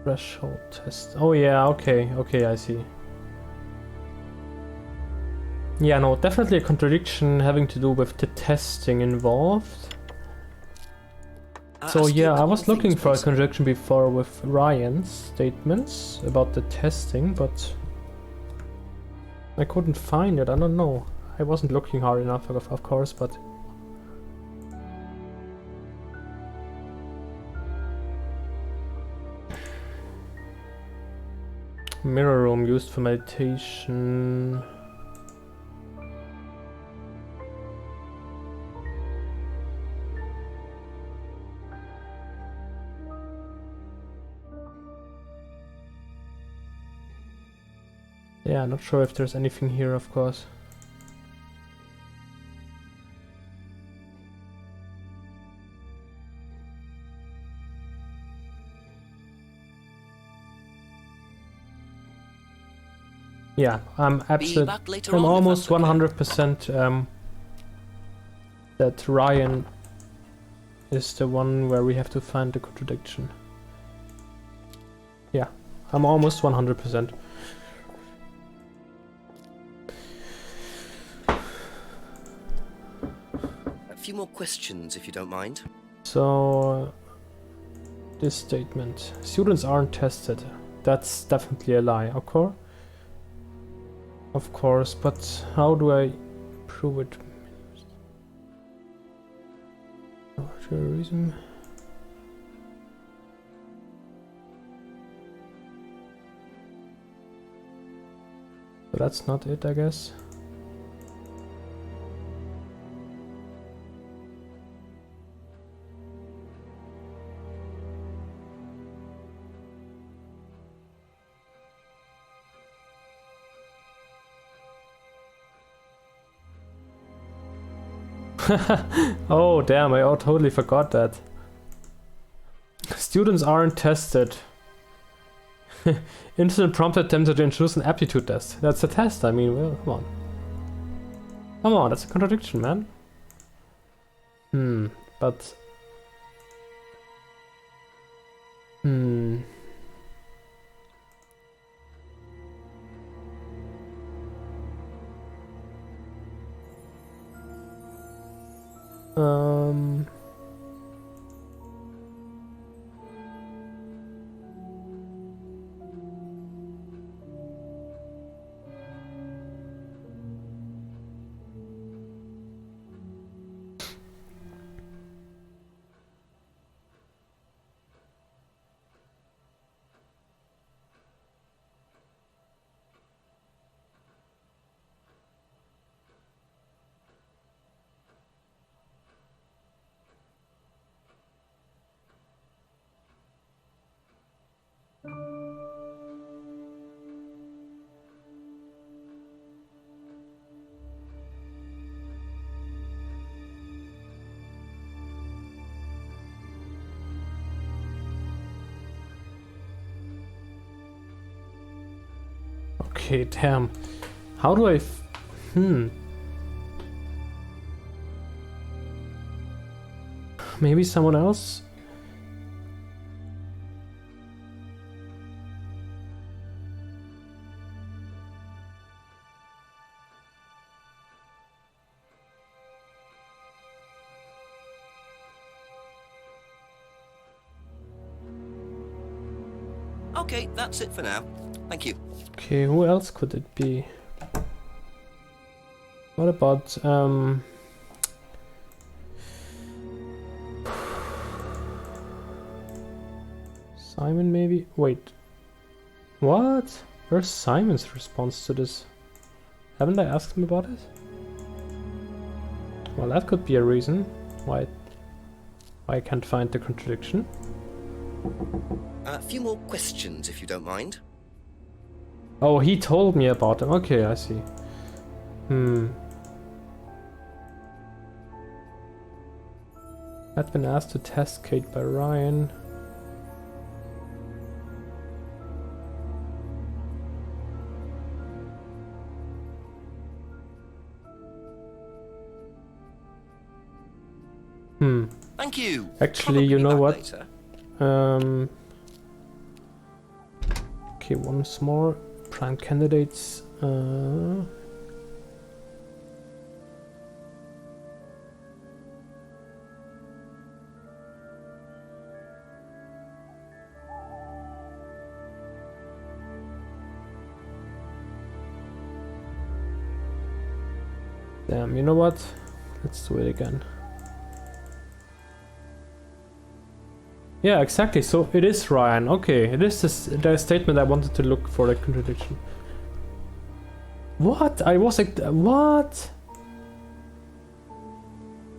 threshold test. Oh yeah, okay, I see. Yeah, no, definitely a contradiction having to do with the testing involved. So yeah, I was looking for a contradiction before with Ryan's statements about the testing, but I couldn't find it. I don't know. I wasn't looking hard enough, of course, but... Mirror room used for meditation. Yeah, not sure if there's anything here, of course. Yeah, I'm absolutely. I'm almost 100% that Ryan is the one where we have to find the contradiction. Yeah, I'm almost 100%. A few more questions, if you don't mind. So, this statement: students aren't tested. That's definitely a lie, of course. Of course, but how do I prove it? Reason. But that's not it, I guess. Oh damn, I totally forgot that. Students aren't tested. Incident prompted them to introduce an aptitude test. That's a test, I mean, well, come on. Come on, that's a contradiction, man. But... Okay, damn. How do I... Maybe someone else? Okay, that's it for now. Thank you. Okay, who else could it be? What about, Simon, maybe? Wait. What? Where's Simon's response to this? Haven't I asked him about it? Well, that could be a reason why I can't find the contradiction. A few more questions, if you don't mind. Oh, he told me about them. Okay, I see. I'd been asked to test Kate by Ryan. Thank you. Actually, you know what? Later. Okay, once more. Prime candidates. Damn, you know what? Let's do it again. Yeah, exactly. So it is Ryan. Okay, it is the statement I wanted to look for, the contradiction. What? I was like, what?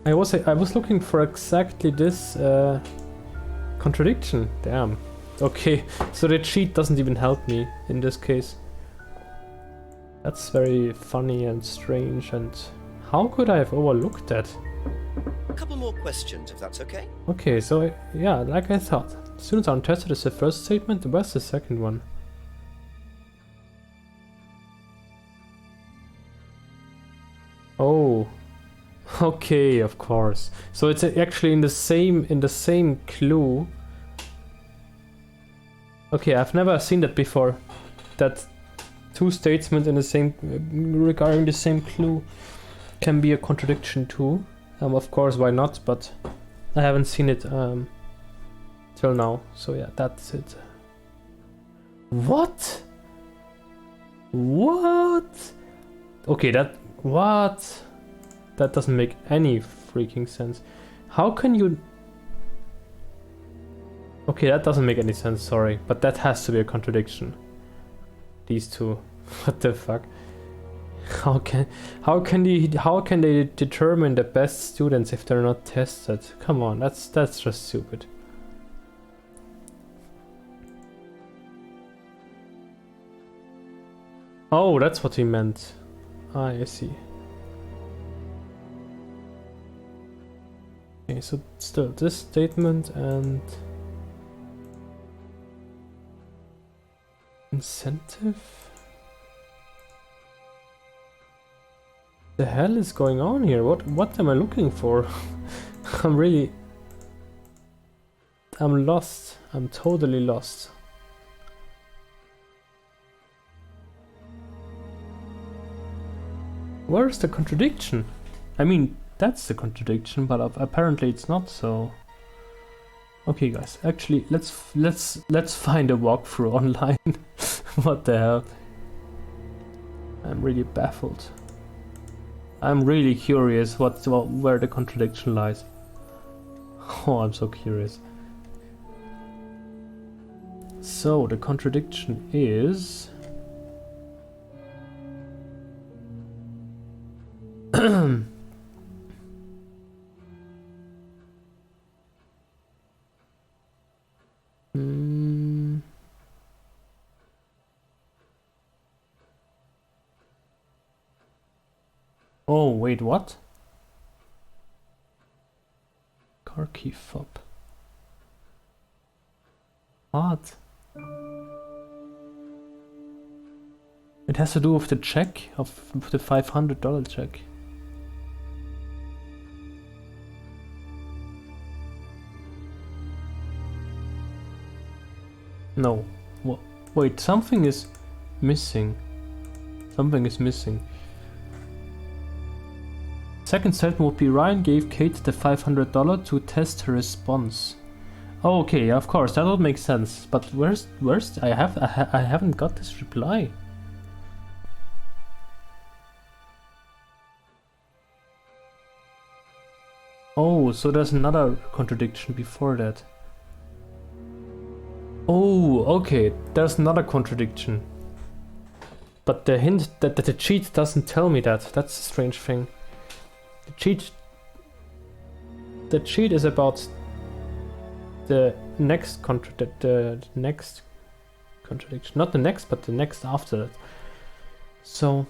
I was looking for exactly this contradiction. Damn. Okay, so the cheat doesn't even help me in this case. That's very funny and strange. And how could I have overlooked that? A couple more questions, if that's okay. Okay, so yeah, like I thought. Students aren't tested is the first statement. Where's the second one? Oh, okay, of course. So it's actually in the same clue. Okay, I've never seen that before. That two statements in the same regarding the same clue can be a contradiction too. Of course, why not? But I haven't seen it till now. So yeah, that's it. What? What? Okay, what? That doesn't make any freaking sense. How can you... Okay, that doesn't make any sense, sorry. But that has to be a contradiction. These two. What the fuck? How can they determine the best students if they're not tested? Come on, that's just stupid. Oh, that's what he meant. I see. Okay, so still this statement and incentive? The hell is going on here? What am I looking for? I'm lost. I'm totally lost. Where's the contradiction? I mean, that's the contradiction, but apparently it's not so. Okay, guys, actually, let's find a walkthrough online. What the hell? I'm really baffled. I'm really curious where the contradiction lies. Oh, I'm so curious. So the contradiction is Oh, wait, what? Car key fob. What? It has to do with the check, of the $500 check. No. Wait, something is missing. Something is missing. Second statement would be Ryan gave Kate the $500 to test her response. Oh, okay, of course, that would make sense. But where's I haven't got this reply. Oh, so there's another contradiction before that. Oh, okay, there's another contradiction. But the hint that the cheat doesn't tell me that. That's a strange thing. The cheat is about the next next contradiction. Not the next, but the next after that. So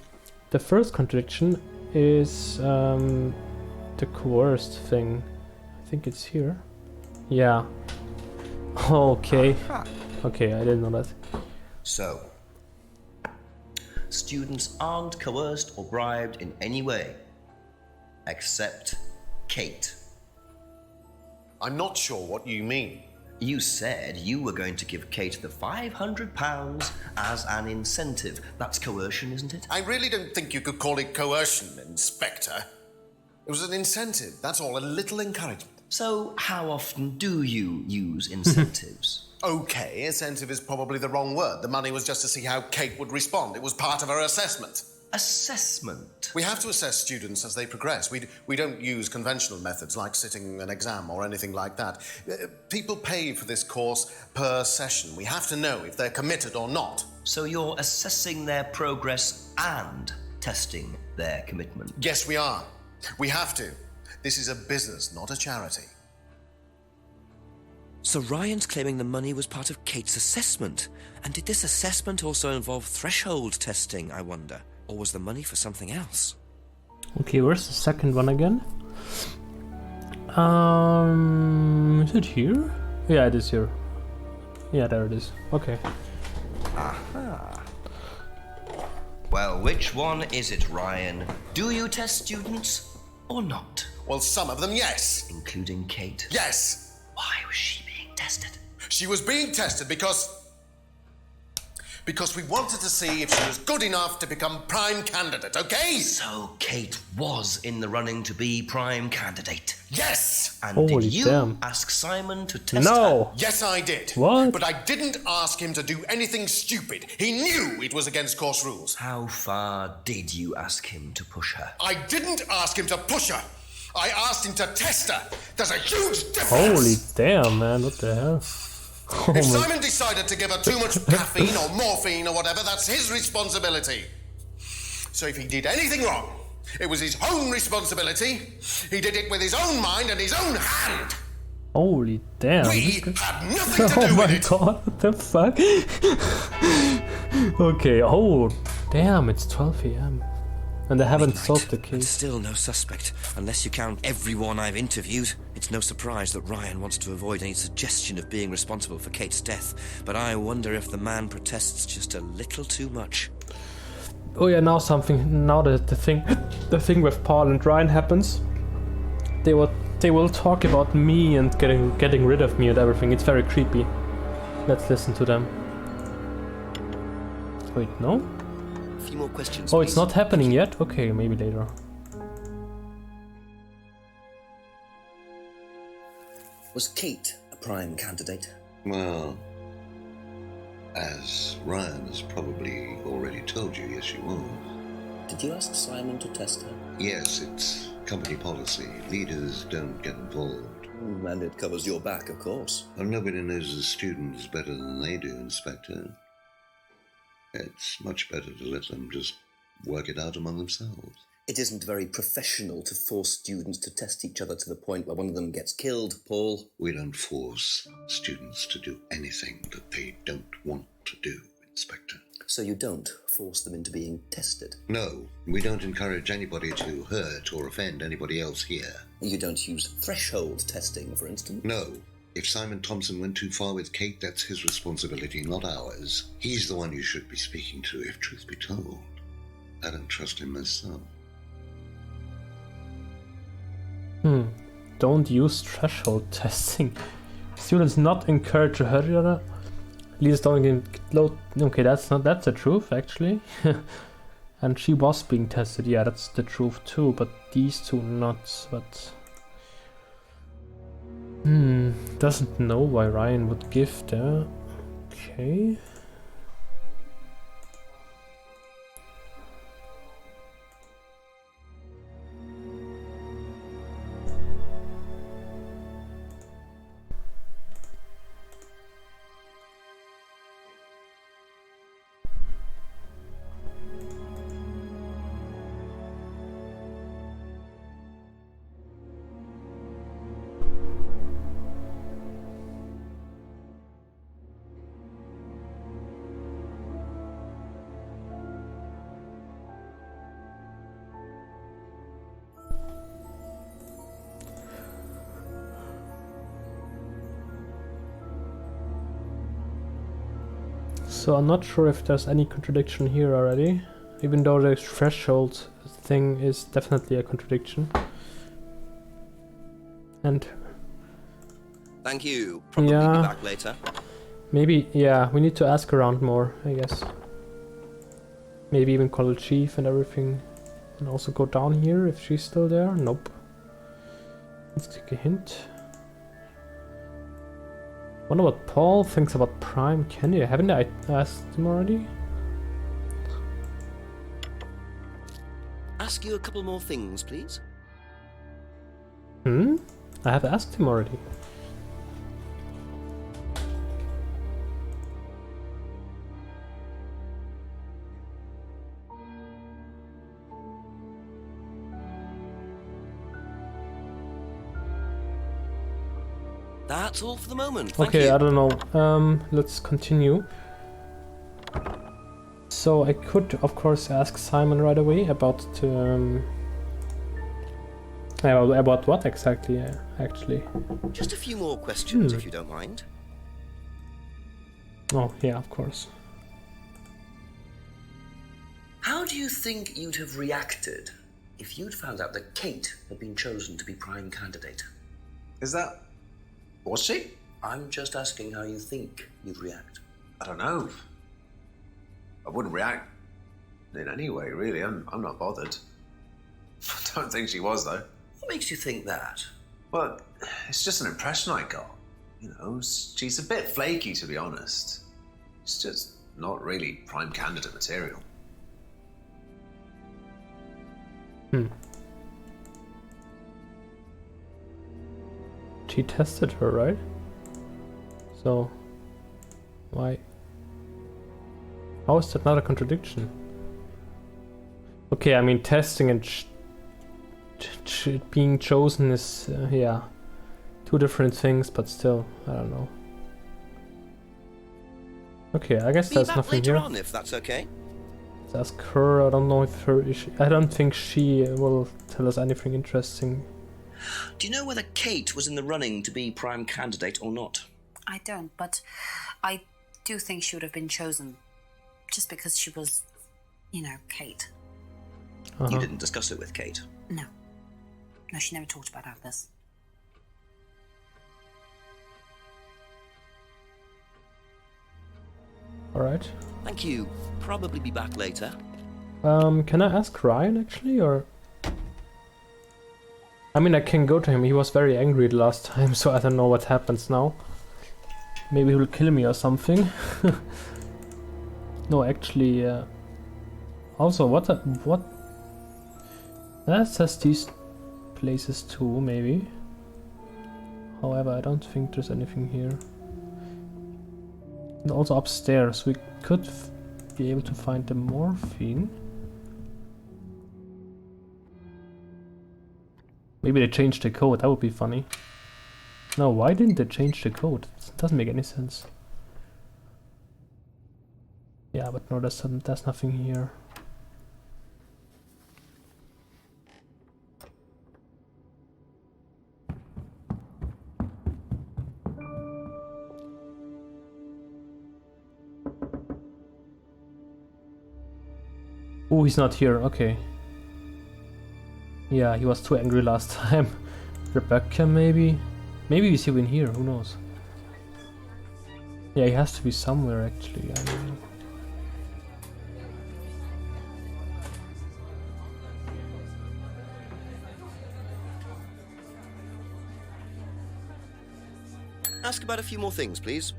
the first contradiction is the coerced thing. I think it's here. Yeah. Okay. Okay, I didn't know that. So, students aren't coerced or bribed in any way, except Kate. I'm not sure what you mean. You said you were going to give Kate the £500 as an incentive. That's coercion, isn't it? I really don't think you could call it coercion, Inspector. It was an incentive, that's all, a little encouragement. So, how often do you use incentives? Okay, incentive is probably the wrong word. The money was just to see how Kate would respond. It was part of her assessment. Assessment? We have to assess students as they progress. We don't use conventional methods like sitting an exam or anything like that. People pay for this course per session. We have to know if they're committed or not. So you're assessing their progress and testing their commitment? Yes, we are. We have to. This is a business, not a charity. So Ryan's claiming the money was part of Kate's assessment. And did this assessment also involve threshold testing, I wonder? Or was the money for something else? Okay, where's the second one again? Is it here? Yeah, it is here. Yeah, there it is. Okay. Aha. Well, which one is it, Ryan? Do you test students or not? Well, some of them, yes. Including Kate? Yes. Why was she being tested? She was being tested because we wanted to see if she was good enough to become prime candidate, okay? So Kate was in the running to be prime candidate? Yes! And Holy did you damn. ask Simon to test No! her? Yes, I did. What? But I didn't ask him to do anything stupid. He knew it was against course rules. How far did you ask him to push her? I didn't ask him to push her. I asked him to test her. There's a huge difference. Holy damn, man, what the hell? Oh If my- Simon decided to give her too much caffeine or morphine or whatever, that's his responsibility. So if he did anything wrong, it was his own responsibility. He did it with his own mind and his own hand. Holy damn. We had nothing to Oh do my with it. god, what the fuck? Okay, oh damn, it's 12 AM. And they haven't solved the But case. still no suspect, unless you count everyone I've interviewed. It's no surprise that Ryan wants to avoid any suggestion of being responsible for Kate's death, but I wonder if the man protests just a little too much. Oh yeah, now something. Now the thing with Paul and Ryan happens. They will talk about me and getting rid of me and everything. It's very creepy. Let's listen to them. Wait, no? A few more questions, Oh, please. it's not happening yet? Okay, maybe later. Was Kate a prime candidate? Well, as Ryan has probably already told you, yes, she was. Did you ask Simon to test her? Yes, it's company policy. Leaders don't get involved. And it covers your back, of course. Well, nobody knows the students better than they do, Inspector. It's much better to let them just work it out among themselves. It isn't very professional to force students to test each other to the point where one of them gets killed, Paul. We don't force students to do anything that they don't want to do, Inspector. So you don't force them into being tested? No, we don't encourage anybody to hurt or offend anybody else here. You don't use threshold testing, for instance? No, If Simon Thompson went too far with Kate, that's his responsibility, not ours. He's the one you should be speaking to, if truth be told. I don't trust him myself. Don't use threshold testing. Students not encouraged to hurry on. Leaders don't get low. Okay, that's the truth actually. And she was being tested. Yeah, that's the truth too. But these two not. But doesn't know why Ryan would give there. Okay. So I'm not sure if there's any contradiction here already, even though the threshold thing is definitely a contradiction. And thank you. Probably be back later. Maybe, yeah, we need to ask around more, I guess. Maybe even call the chief and everything. And also go down here if she's still there. Nope. Let's take a hint. Wonder what Paul thinks about Prime Candy. Haven't I asked him already? Ask you a couple more things, please. I have asked him already. That's all for the moment. Thank Okay, you. I don't know. Let's continue. So I could, of course, ask Simon right away about about what exactly, actually. Just a few more questions, if you don't mind. Oh, yeah, of course. How do you think you'd have reacted if you'd found out that Kate had been chosen to be prime candidate? Is that... Was she? I'm just asking how you think you'd react. I don't know. I wouldn't react in any way, really. I'm not bothered. I don't think she was, though. What makes you think that? Well, it's just an impression I got. You know, she's a bit flaky, to be honest. She's just not really prime candidate material. She tested her, right? So, why? How is that not a contradiction? Okay, I mean, testing and being chosen is, yeah, two different things, but still, I don't know. Okay, I guess there's nothing later here. on, if that's okay. Let's ask her. I don't know if I don't think she will tell us anything interesting. Do you know whether Kate was in the running to be prime candidate or not? I don't, but I do think she would have been chosen just because she was, you know, Kate. You didn't discuss it with Kate? No. No, she never talked about this. Alright. Thank you. Probably be back later. Can I ask Ryan actually, or? I mean, I can go to him. He was very angry the last time, so I don't know what happens now. Maybe he'll kill me or something. No, actually, also, what? That says these places too, maybe. However, I don't think there's anything here. And also upstairs, we could be able to find the morphine. Maybe they changed the code, that would be funny. No, why didn't they change the code? It doesn't make any sense. Yeah, but no, there's nothing here. Oh, he's not here. Okay. Yeah, he was too angry last time. Rebecca, maybe? Maybe we see him in here, who knows? Yeah, he has to be somewhere, actually. I mean... Ask about a few more things, please.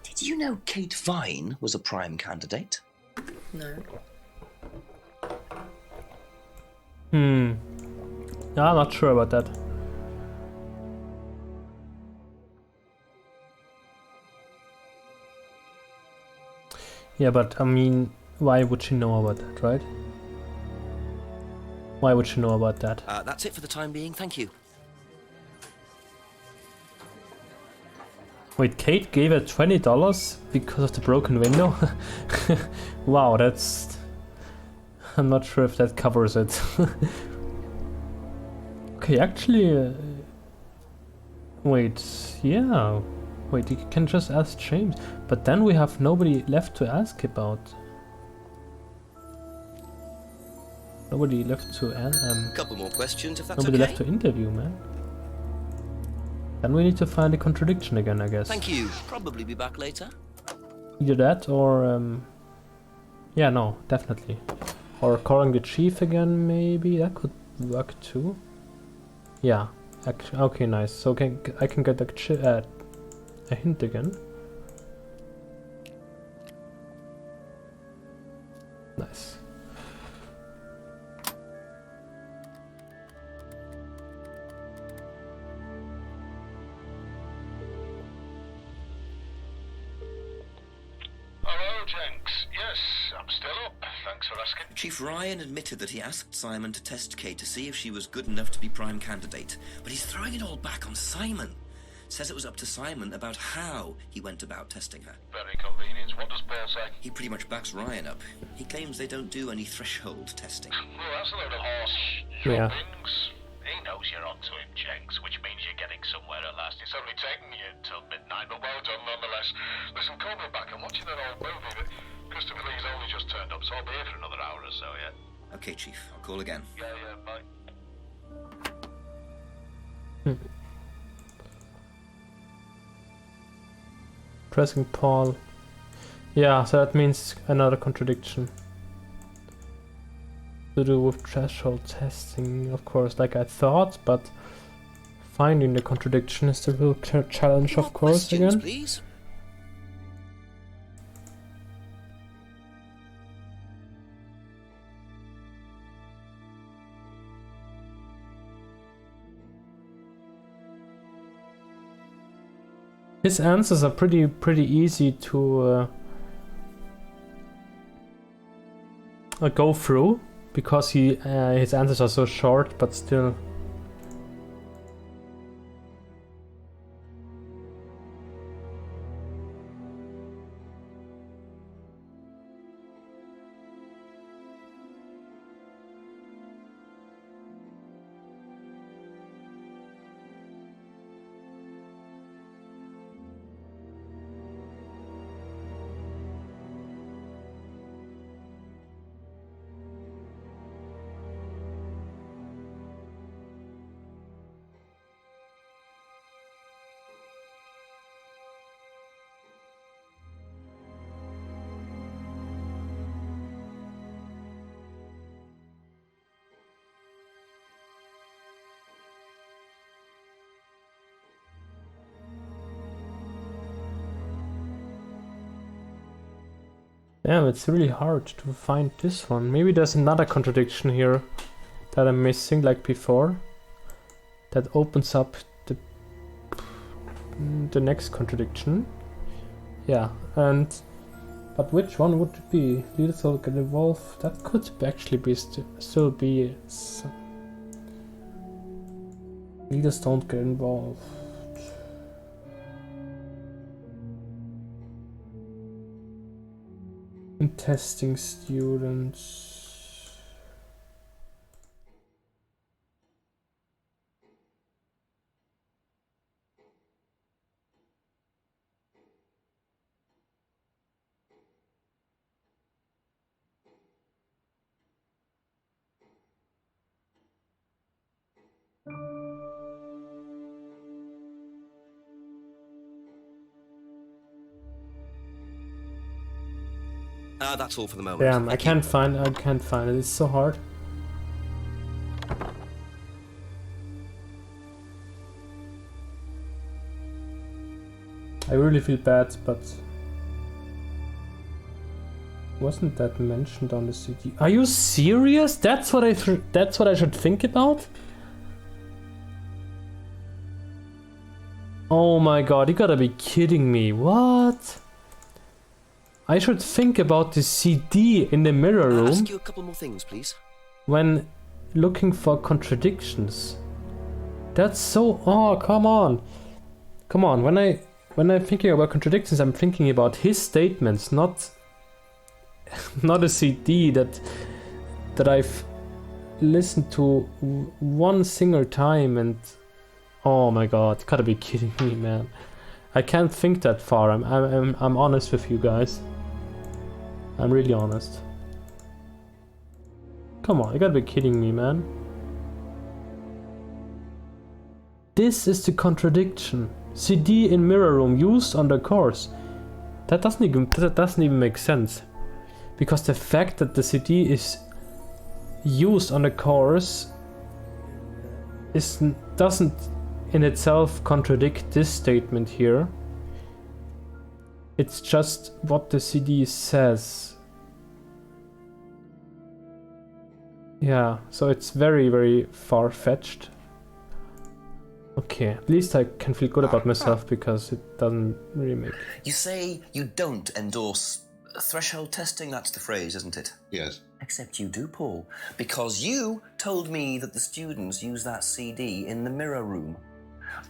Did you know Kate Vine was a prime candidate? No. Yeah, I'm not sure about that. Yeah, but I mean, why would she know about that, right? Why would she know about that? That's it for the time being, thank you. Wait, Kate gave her $20 because of the broken window? Wow, that's... I'm not sure if that covers it. Okay, actually... Wait, yeah... Wait, you can just ask James. But then we have nobody left to ask about. Nobody left to Couple more questions, if that's nobody okay. left to interview, man. Then we need to find a contradiction again, I guess. Thank you. Probably be back later. Either that or yeah, no, definitely. Or calling the chief again, maybe that could work too. Yeah, actually, okay, nice. So I can get a hint again. Nice. Hello, Jenks. Yes, I'm still up. Thanks for asking. Chief Ryan admitted that he asked Simon to test Kate to see if she was good enough to be prime candidate, but he's throwing it all back on Simon. Says it was up to Simon about how he went about testing her. Very convenient. What does Paul say? He pretty much backs Ryan up. He claims they don't do any threshold testing. Well, that's a load of horse Yeah. droppings. He knows you're onto him, Jenks, which means you're getting somewhere at last. It's only taken you till midnight, but well done nonetheless. Listen, call me back. I'm watching an old movie, but Christopher Lee's only just turned up, so I'll be here for another hour or so, yeah? Okay, Chief. I'll call again. Yeah, bye. Pressing Paul. Yeah, so that means another contradiction. To do with threshold testing, of course, like I thought, but finding the contradiction is the real challenge, of course, Questions, again. please. His answers are pretty easy to go through because his answers are so short, but still. Damn, it's really hard to find this one. Maybe there's another contradiction here that I'm missing, like before, that opens up the next contradiction. Yeah, but which one would it be? Leaders will get involved. That could actually be still be. Leaders don't get involved. In testing students. That's all for the moment. Damn, I can't find it. It's so hard. I really feel bad, but wasn't that mentioned on the CD? Are you serious? That's what I should think about? Oh my god, you gotta be kidding me. What? I should think about the CD in the mirror room. Ask you a couple more things, please. When looking for contradictions. That's so... Oh, come on. Come on, when I'm thinking about contradictions, I'm thinking about his statements, not a CD that I've listened to one single time and... Oh my god, you gotta be kidding me, man. I can't think that far. I'm honest with you guys. I'm really honest. Come on, you gotta be kidding me, man. This is the contradiction. CD in mirror room used on the course. That doesn't even make sense. Because the fact that the CD is used on the course doesn't in itself contradict this statement here. It's just what the CD says. Yeah, so it's very, very far-fetched. Okay, at least I can feel good about myself because it doesn't really make... You say you don't endorse threshold testing, that's the phrase, isn't it? Yes. Except you do, Paul, because you told me that the students use that CD in the mirror room.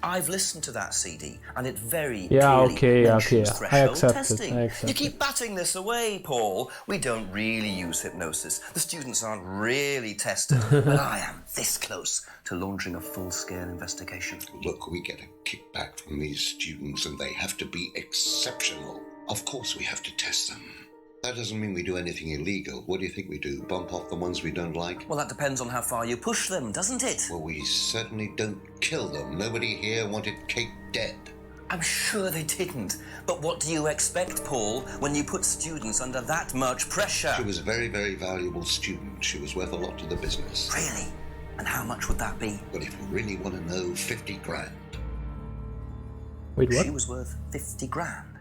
I've listened to that CD, and it very clearly mentions threshold testing. You keep batting this away, Paul. We don't really use hypnosis. The students aren't really tested, but I am this close to launching a full-scale investigation. Look, we get a kickback from these students, and they have to be exceptional. Of course we have to test them. That doesn't mean we do anything illegal. What do you think we do? Bump off the ones we don't like? Well, that depends on how far you push them, doesn't it? Well, we certainly don't kill them. Nobody here wanted Kate dead. I'm sure they didn't. But what do you expect, Paul, when you put students under that much pressure? She was a very, very valuable student. She was worth a lot to the business. Really? And how much would that be? Well, if you really want to know, 50 grand. Wait, what? She was worth 50 grand?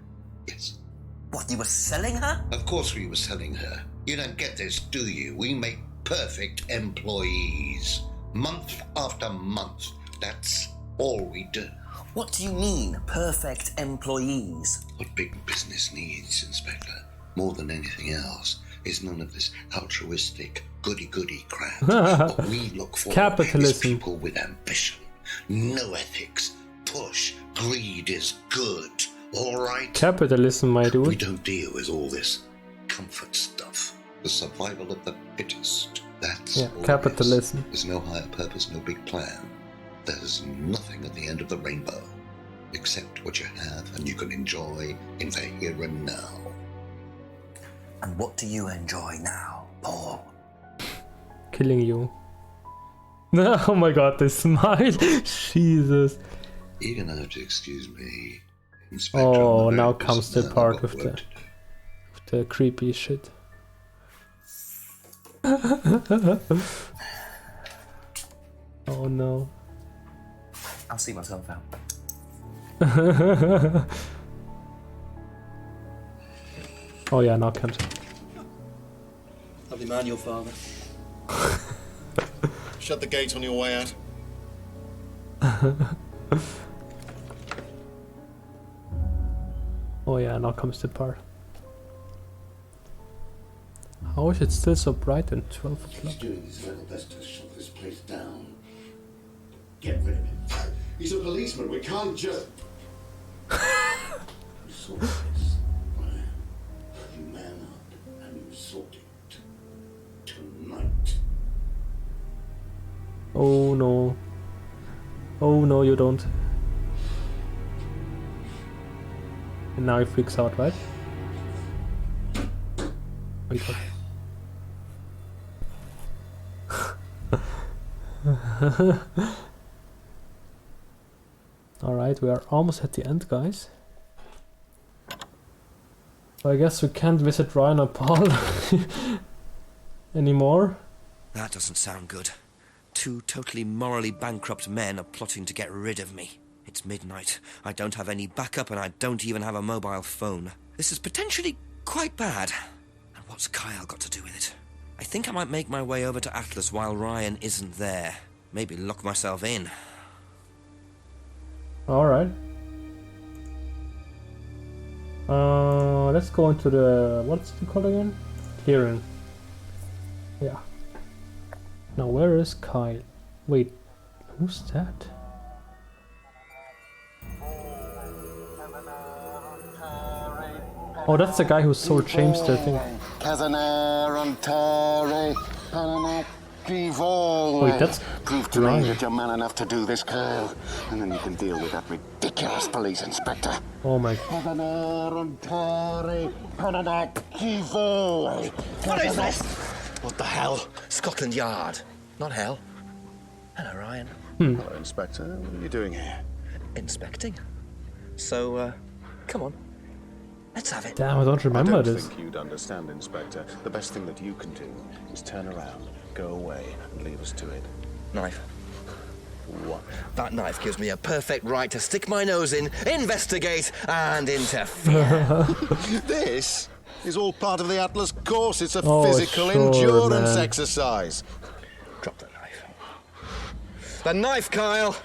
Yes. What, you were selling her? Of course we were selling her. You don't get this, do you? We make perfect employees. Month after month. That's all we do. What do you mean, perfect employees? What big business needs, Inspector, more than anything else, is none of this altruistic, goody-goody crap. What we look for is people with ambition, no ethics, push, greed is good. All right. Capitalism, my dude. We don't deal with all this comfort stuff. The survival of the fittest. That's all capitalism. There's no higher purpose, no big plan. There's nothing at the end of the rainbow, except what you have and you can enjoy in the here and now. And what do you enjoy now, Paul? Killing you. Oh my god, the smile. Jesus. You're gonna have to excuse me. Oh, now comes the part with the creepy shit. Oh no. I'll see myself out. Oh yeah, now comes. Lovely man, your father. Shut the gate on your way out. Oh yeah, now comes the part. How is it still so bright at 12 o'clock? He's doing his level best to shut this place down. Get rid of him. He's a policeman. We can't just... You saw this, Brian. You man up and you sort it. Tonight. Oh no. Oh no, you don't. And now he freaks out, right? Wait, what? Alright, we are almost at the end, guys. I guess we can't visit Ryan or Paul anymore. That doesn't sound good. 2 totally morally bankrupt men are plotting to get rid of me. It's midnight. I don't have any backup and I don't even have a mobile phone. This is potentially quite bad. And what's Kyle got to do with it? I think I might make my way over to Atlas while Ryan isn't there. Maybe lock myself in. Alright. Let's go into the... what's it called again? Clearing. Yeah. Now where is Kyle? Wait, who's that? Oh, that's the guy who sold James the thing. Wait, that's prove to me that you're man enough to do this, Kyle, and then you can deal with that ridiculous police inspector. Oh my. What is this? What the hell? Scotland Yard. Not hell. Hello, Ryan. Hello, Inspector. What are you doing here? Inspecting. So, come on. Let's have it. Damn, I don't remember this. I don't think you'd understand, Inspector. The best thing that you can do is turn around, go away, and leave us to it. Knife. What? That knife gives me a perfect right to stick my nose in, investigate, and interfere. This is all part of the Atlas course. It's a Oh, physical sure, endurance man. exercise. Drop the knife. The knife, Kyle!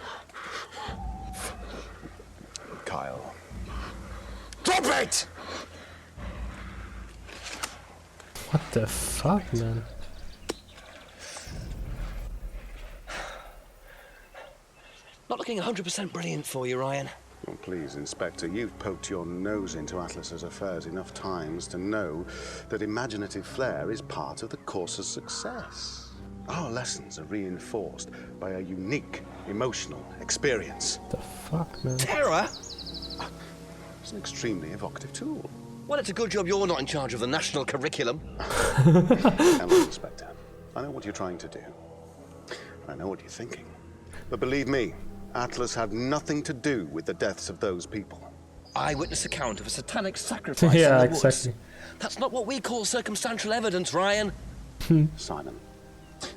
Kyle. Drop it! What the fuck, man? Not looking 100% brilliant for you, Ryan. Well, please, Inspector, you've poked your nose into Atlas's affairs enough times to know that imaginative flair is part of the course's success. Our lessons are reinforced by a unique emotional experience. The fuck, man? Terror? It's an extremely evocative tool. Well, it's a good job you're not in charge of the national curriculum. Now, look, Inspector, I know what you're trying to do. I know what you're thinking. But believe me, Atlas had nothing to do with the deaths of those people. Eyewitness account of a satanic sacrifice Yeah, in the woods. exactly. That's not what we call circumstantial evidence, Ryan. Simon.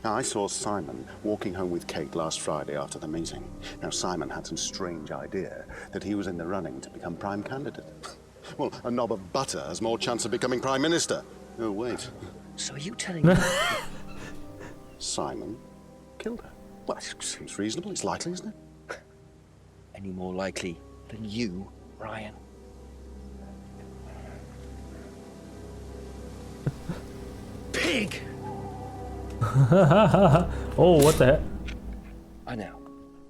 Now, I saw Simon walking home with Kate last Friday after the meeting. Now, Simon had some strange idea that he was in the running to become prime candidate. Well, a knob of butter has more chance of becoming prime minister. Oh, wait. So are you telling me... Simon killed her. Well, it seems reasonable. It's likely, isn't it? Any more likely than you, Ryan? Pig! Oh, what the heck? I know.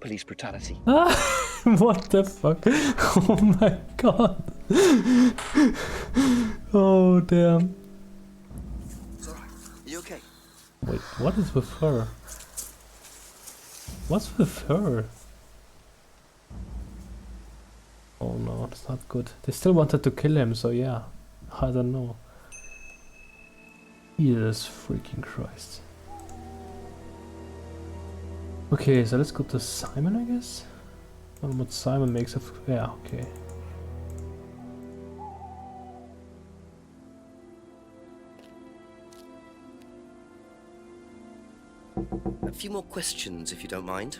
Police brutality. What the fuck? Oh my god. Oh, damn. It's alright. You okay? Wait, what is with her? What's with her? Oh no, that's not good. They still wanted to kill him, so yeah. I don't know. Jesus freaking Christ. Okay, so let's go to Simon, I guess? I don't know what Simon makes of... yeah, okay. A few more questions, if you don't mind.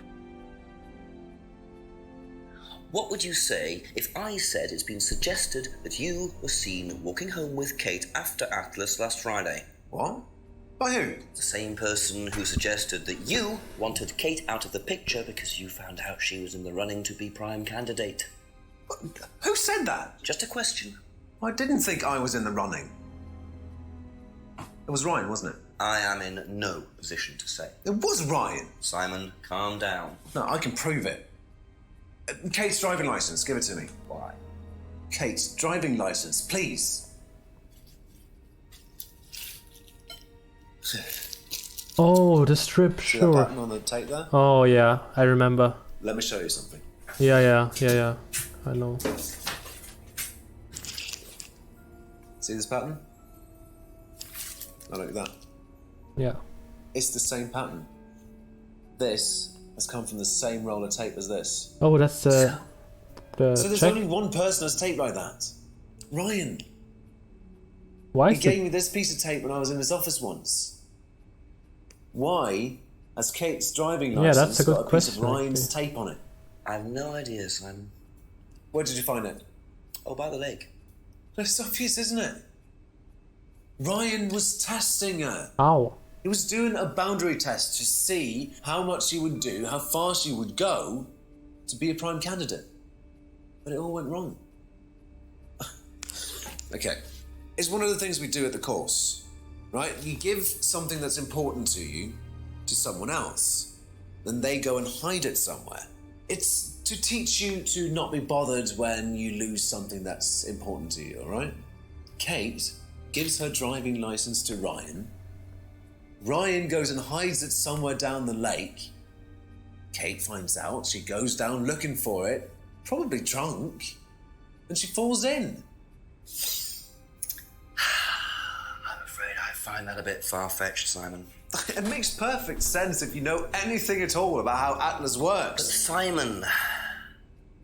What would you say if I said it's been suggested that you were seen walking home with Kate after Atlas last Friday? What? By who? The same person who suggested that you wanted Kate out of the picture because you found out she was in the running to be prime candidate. Who said that? Just a question. I didn't think I was in the running. It was Ryan, wasn't it? I am in no position to say. It was Ryan. Simon, calm down. No, I can prove it. Kate's driving license, give it to me. Why? Kate's driving license, please. Oh, the strip, See sure. that pattern on the tape there? Oh yeah, I remember. Let me show you something. Yeah. I know. See this pattern? Now look at that. Yeah. It's the same pattern. This has come from the same roll of tape as this. Oh, that's the So there's check. only one person has tape like that. Ryan. Why He is gave me this piece of tape when I was in his office once. Why has Kate's driving license that's a good got a piece of question, Ryan's actually. tape on it? I have no idea, Simon. Where did you find it? Oh, by the lake. It's obvious, isn't it? Ryan was testing her. How? He was doing a boundary test to see how much she would do, how far she would go to be a prime candidate. But it all went wrong. Okay. It's one of the things we do at the course, right? You give something that's important to you to someone else, then they go and hide it somewhere. It's to teach you to not be bothered when you lose something that's important to you, all right? Kate gives her driving license to Ryan. Ryan goes and hides it somewhere down the lake. Kate finds out, she goes down looking for it, probably drunk, and she falls in. I'm afraid I find that a bit far-fetched, Simon. It makes perfect sense if you know anything at all about how Atlas works. But Simon,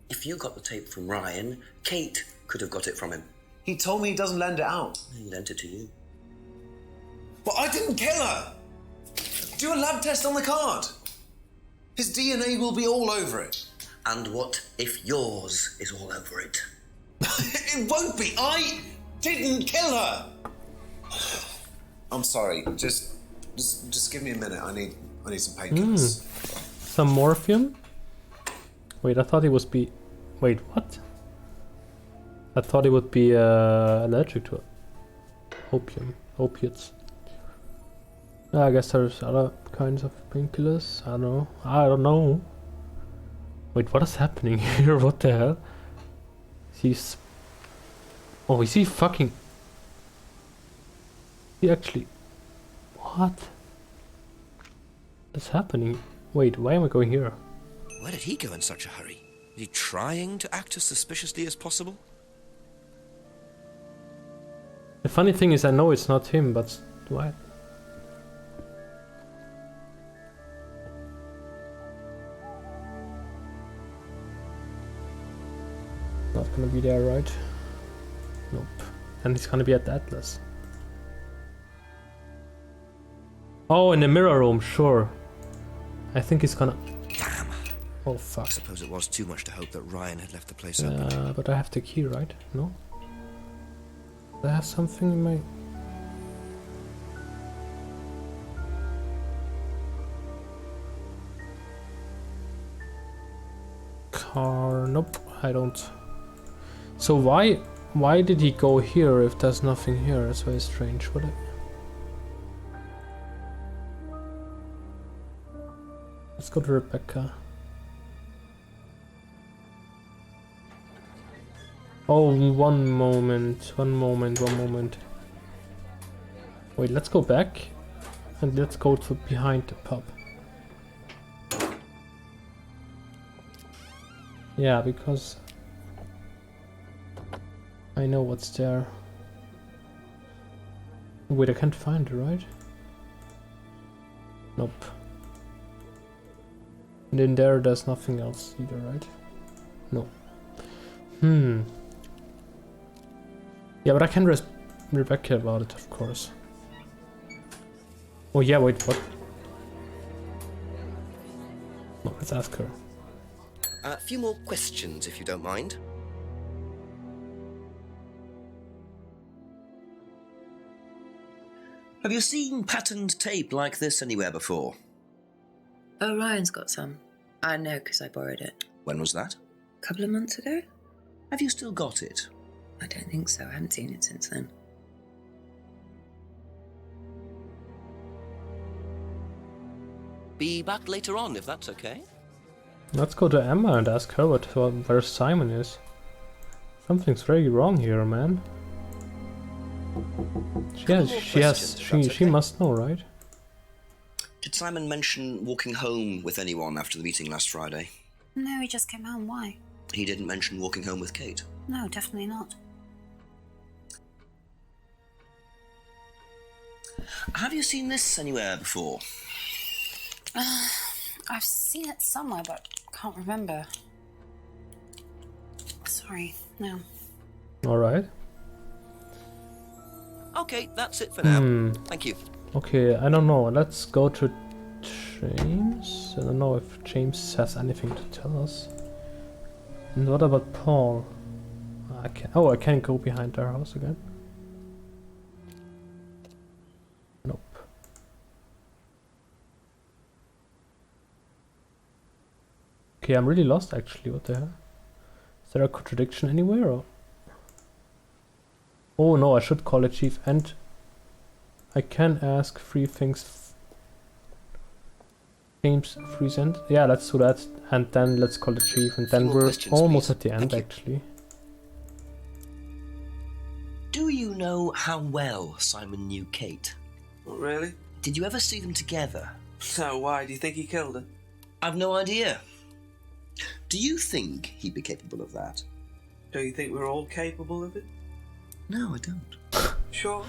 if you got the tape from Ryan, Kate could have got it from him. He told me he doesn't lend it out. He lent it to you. But I didn't kill her! Do a lab test on the card. His DNA will be all over it. And what if yours is all over it? It won't be. I didn't kill her. I'm sorry. Just give me a minute. I need some painkillers. Some morphium? Wait, I thought it was Wait, what? I thought it would be allergic to opiates. I guess there's other kinds of painkillers. I don't know. Wait, what is happening here? What the hell? Is he fucking... He actually... What? What's happening? Wait, why am I going here? Where did he go in such a hurry? Is he trying to act as suspiciously as possible? The funny thing is I know it's not him, but why? Not gonna be there, right? Nope. And he's gonna be at Atlas. Oh, in the mirror room, sure. I think he's gonna... Damn. Oh, fuck. I suppose it was too much to hope that Ryan had left the place open. But I have the key, right? No? Do I have something in my... car? Nope, I don't. So why did he go here if there's nothing here? It's very strange. What? Let's go to Rebecca. Oh, one moment. Wait, let's go back and let's go to behind the pub. Yeah, because I know what's there. Wait, I can't find it, right? Nope. And in there's nothing else either, right? No. Yeah, but I can ask Rebecca about it, of course. Oh yeah, wait, what? No, let's ask her. A few more questions, if you don't mind. Have you seen patterned tape like this anywhere before? Oh, Ryan's got some. I know, because I borrowed it. When was that? A couple of months ago? Have you still got it? I don't think so. I haven't seen it since then. Be back later on, if that's okay. Let's go to Emma and ask her where Simon is. Something's very wrong here, man. She must know, right? Did Simon mention walking home with anyone after the meeting last Friday? No, he just came home. Why? He didn't mention walking home with Kate? No, definitely not. Have you seen this anywhere before? I've seen it somewhere, but can't remember. Sorry, no. Alright. Okay, that's it for now. Thank you. Okay, I don't know. Let's go to James. I don't know if James has anything to tell us. And what about Paul? I can't go behind their house again. Nope. Okay, I'm really lost actually. What the hell? Is there a contradiction anywhere? Or? Oh no, I should call the chief, and I can ask 3 things. James present. Yeah, let's do that, and then let's call the chief, and then we're almost at the end actually. Do you know how well Simon knew Kate? Not really. Did you ever see them together? So why? Do you think he killed her? I've no idea. Do you think he'd be capable of that? Do you think we're all capable of it? No, I don't. Sure.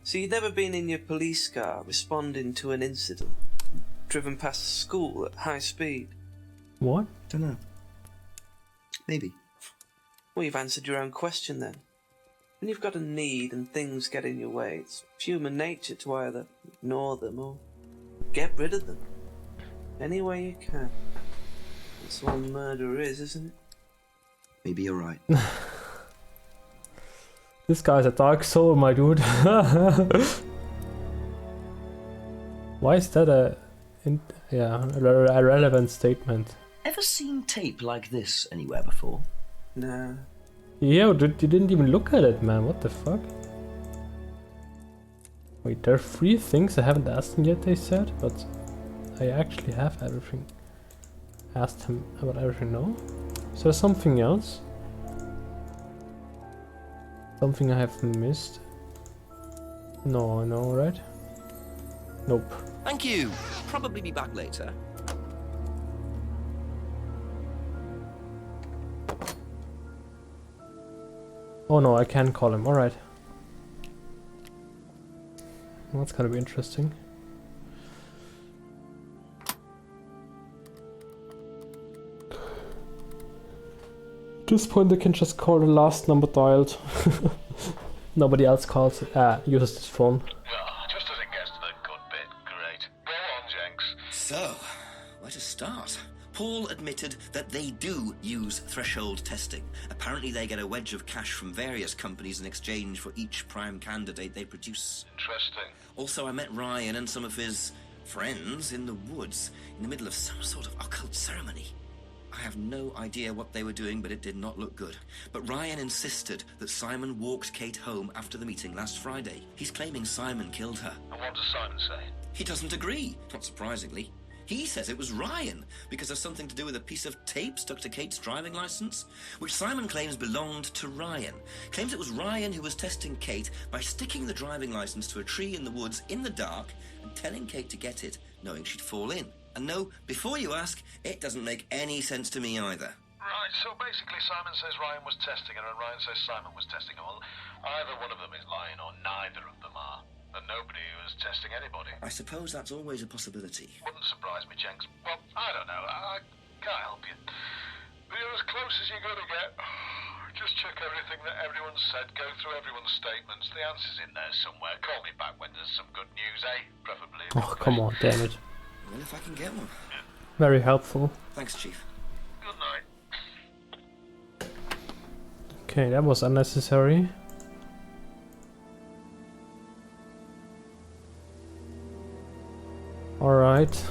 So you'd never been in your police car responding to an incident, driven past a school at high speed? What? Don't know. Maybe. Well, you've answered your own question then. When you've got a need and things get in your way, it's human nature to either ignore them or get rid of them. Any way you can. That's all murder is, isn't it? Maybe you're right. This guy's a dark soul, my dude. Why is that a relevant statement? Ever seen tape like this anywhere before? No. Yeah, you didn't even look at it, man. What the fuck? Wait, there are 3 things I haven't asked him yet, they said, but I actually have everything. Asked him about everything, no? Is there something else? Something I have missed? No, right? Nope. Thank you. Probably be back later. Oh no, I can call him. Alright. That's gonna be interesting. At this point I can just call the last number dialed. Nobody else calls uses this phone. Just as it gets to the good bit, great. Go on, Jenks. So, where to start? Paul admitted that they do use threshold testing. Apparently they get a wedge of cash from various companies in exchange for each prime candidate they produce. Interesting. Also, I met Ryan and some of his friends in the woods in the middle of some sort of occult ceremony. I have no idea what they were doing, but it did not look good. But Ryan insisted that Simon walked Kate home after the meeting last Friday. He's claiming Simon killed her. And what does Simon say? He doesn't agree, not surprisingly. He says it was Ryan, because there's something to do with a piece of tape stuck to Kate's driving license, which Simon claims belonged to Ryan. Claims it was Ryan who was testing Kate by sticking the driving license to a tree in the woods in the dark and telling Kate to get it, knowing she'd fall in. And no, before you ask, it doesn't make any sense to me either. Right, so basically Simon says Ryan was testing her and Ryan says Simon was testing her. Well, either one of them is lying or neither of them are. And nobody was testing anybody. I suppose that's always a possibility. Wouldn't surprise me, Jenks. Well, I don't know. I can't help you. But you're as close as you're going to get. Just check everything that everyone's said. Go through everyone's statements. The answer's in there somewhere. Call me back when there's some good news, eh? Preferably. Oh, come on, damn it. Well, if I can get one. Very helpful. Thanks, Chief. Good night. Okay, that was unnecessary. Alright.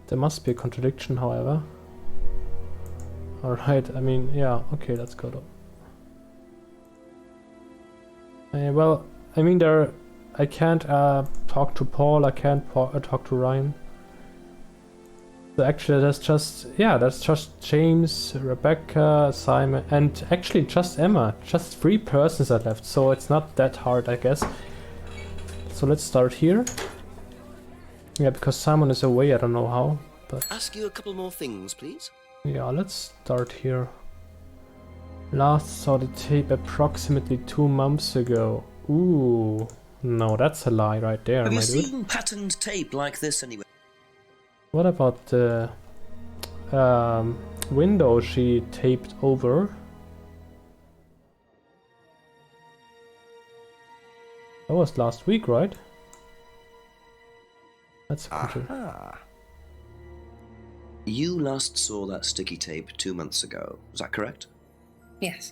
There must be a contradiction, however. Alright, I mean, yeah, okay, let's go though. Well, I mean, I can't talk to Paul, I can't talk to Ryan. So actually that's just James, Rebecca, Simon, and actually just Emma. Just 3 persons are left, so it's not that hard, I guess. So let's start here. Yeah, because Simon is away, I don't know how, but... Ask you a couple more things, please. Yeah, let's start here. Last saw the tape approximately 2 months ago. Ooh, no, that's a lie right there, Have my you dude. seen patterned tape like this anywhere? What about the window she taped over? That was last week, right? That's Aha. You last saw that sticky tape 2 months ago, is that correct? Yes.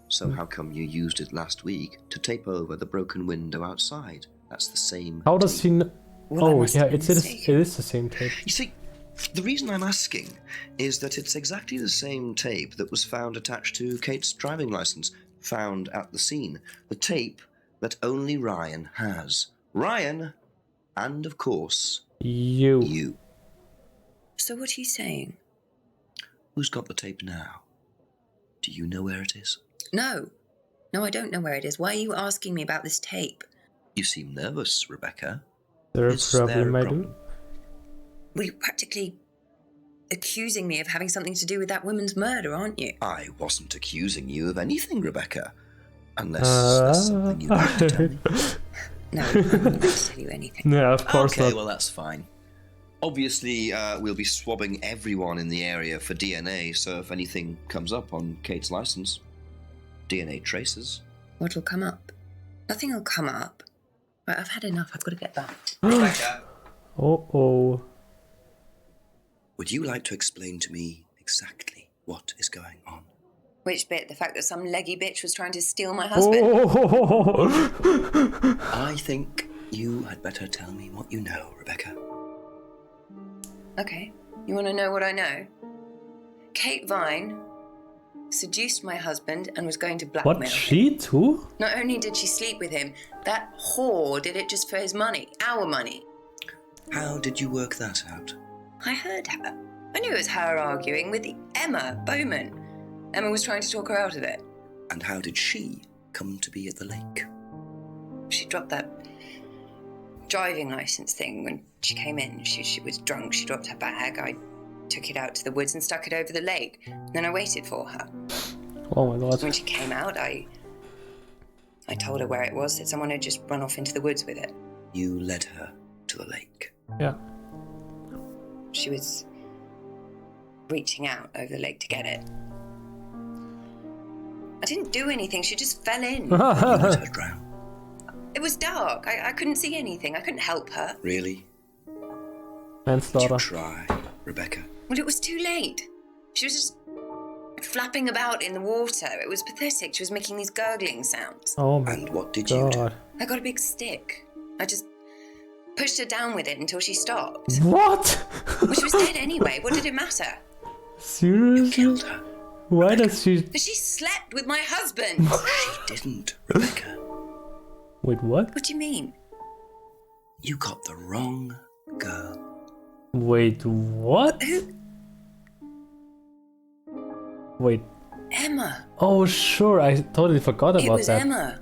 So how come you used it last week to tape over the broken window outside? That's the same How does he know? Well, I Oh, must yeah, have been it is mistaken. the same tape. You see, the reason I'm asking is that it's exactly the same tape that was found attached to Kate's driving license, found at the scene. The tape that only Ryan has. Ryan, and of course, you. So what are you saying? Who's got the tape now? Do you know where it is? No. No, I don't know where it is. Why are you asking me about this tape? You seem nervous, Rebecca. There's Is a there a problem, I problem? do. Well, you're practically accusing me of having something to do with that woman's murder, aren't you? I wasn't accusing you of anything, Rebecca. Unless there's something you'd like to tell me. No, I'm not going to tell you anything. Yeah, of course Okay, not. well, that's fine. Obviously, we'll be swabbing everyone in the area for DNA, so if anything comes up on Kate's license, DNA traces. What'll come up? Nothing will come up. Right, I've had enough. I've got to get back. Rebecca, Oh. would you like to explain to me exactly what is going on? Which bit? The fact that some leggy bitch was trying to steal my husband? Oh. I think you had better tell me what you know, Rebecca. Okay. You want to know what I know? Kate Vine seduced my husband and was going to blackmail What, him. she too? Not only did she sleep with him, that whore did it just for his money. Our money. How did you work that out? I heard her. I knew it was her arguing with Emma Bowman. Emma was trying to talk her out of it. And how did she come to be at the lake? She dropped that driving license thing when she came in. She was drunk. She dropped her bag. I took it out to the woods and stuck it over the lake. Then I waited for her. Oh my god. When she came out, I told her where it was, that someone had just run off into the woods with it. You led her to the lake. Yeah. She was reaching out over the lake to get it. I didn't do anything. She just fell in. You let her drown. It was dark. I couldn't see anything. I couldn't help her. Really? Manslaughter. Try, Rebecca. Well, it was too late. She was just flapping about in the water. It was pathetic. She was making these gurgling sounds. Oh my And what did god. you do? I got a big stick. I just pushed her down with it until she stopped. What? Well, she was dead anyway. What did it matter? Seriously? You killed her. Why does she... But she slept with my husband. She didn't, Rebecca. Wait, what? What do you mean? You got the wrong girl. Wait, what? Who? Wait. Emma. Oh, sure. I totally forgot It about was that. Emma.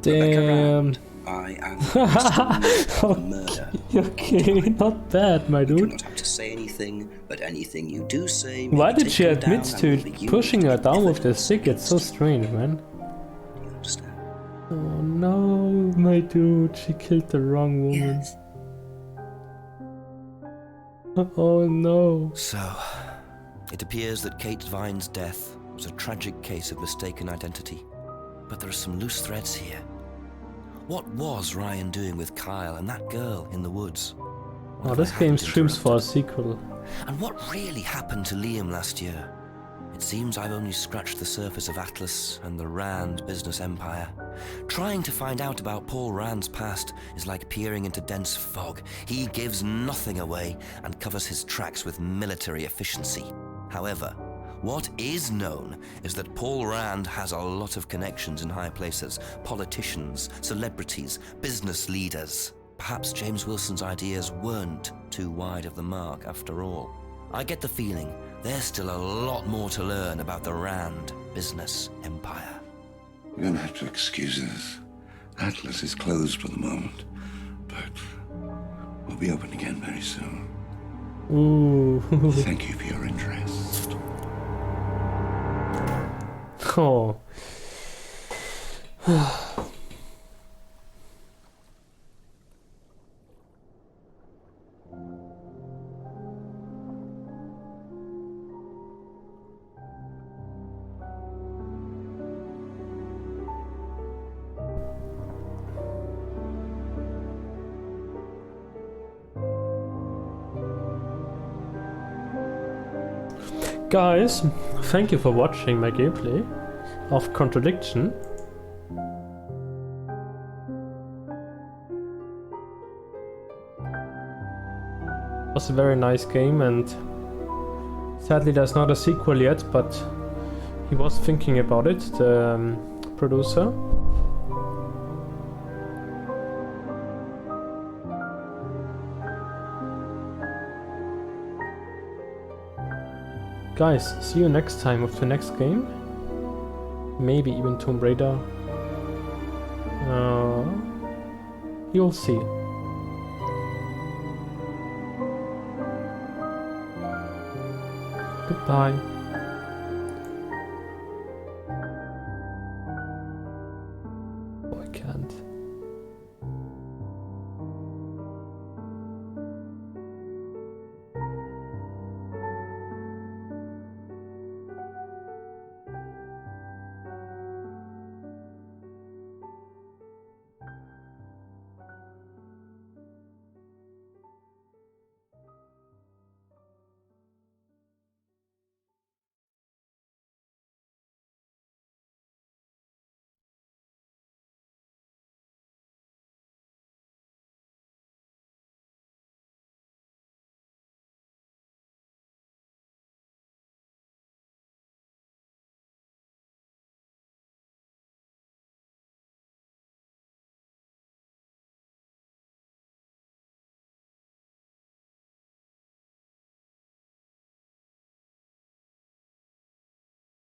Damn. I am for murder. Okay, not bad, my You do dude. not have to say anything, but anything you do say. Why may be did she taken admit down to and will be used pushing her as down with the evidence stick? It's so against you. strange, man. Do you understand? Oh no, my dude. She killed the wrong woman. Yes. Oh no. So, it appears that Kate Vine's death was a tragic case of mistaken identity. But there are some loose threads here. What was Ryan doing with Kyle and that girl in the woods? What Oh, if this I game hadn't streams for a interrupted? sequel. And what really happened to Liam last year? It seems I've only scratched the surface of Atlas and the Rand business empire. Trying to find out about Paul Rand's past is like peering into dense fog. He gives nothing away and covers his tracks with military efficiency. However, what is known is that Paul Rand has a lot of connections in high places, politicians, celebrities, business leaders. Perhaps James Wilson's ideas weren't too wide of the mark after all. I get the feeling there's still a lot more to learn about the Rand business empire. You're gonna have to excuse us. Atlas is closed for the moment, but we'll be open again very soon. Ooh. Thank you for your interest. Oh. Guys, thank you for watching my gameplay of Contradiction. It was a very nice game, and sadly there's not a sequel yet, but he was thinking about it, the producer. Guys, see you next time with the next game. Maybe even Tomb Raider. You'll see. Goodbye.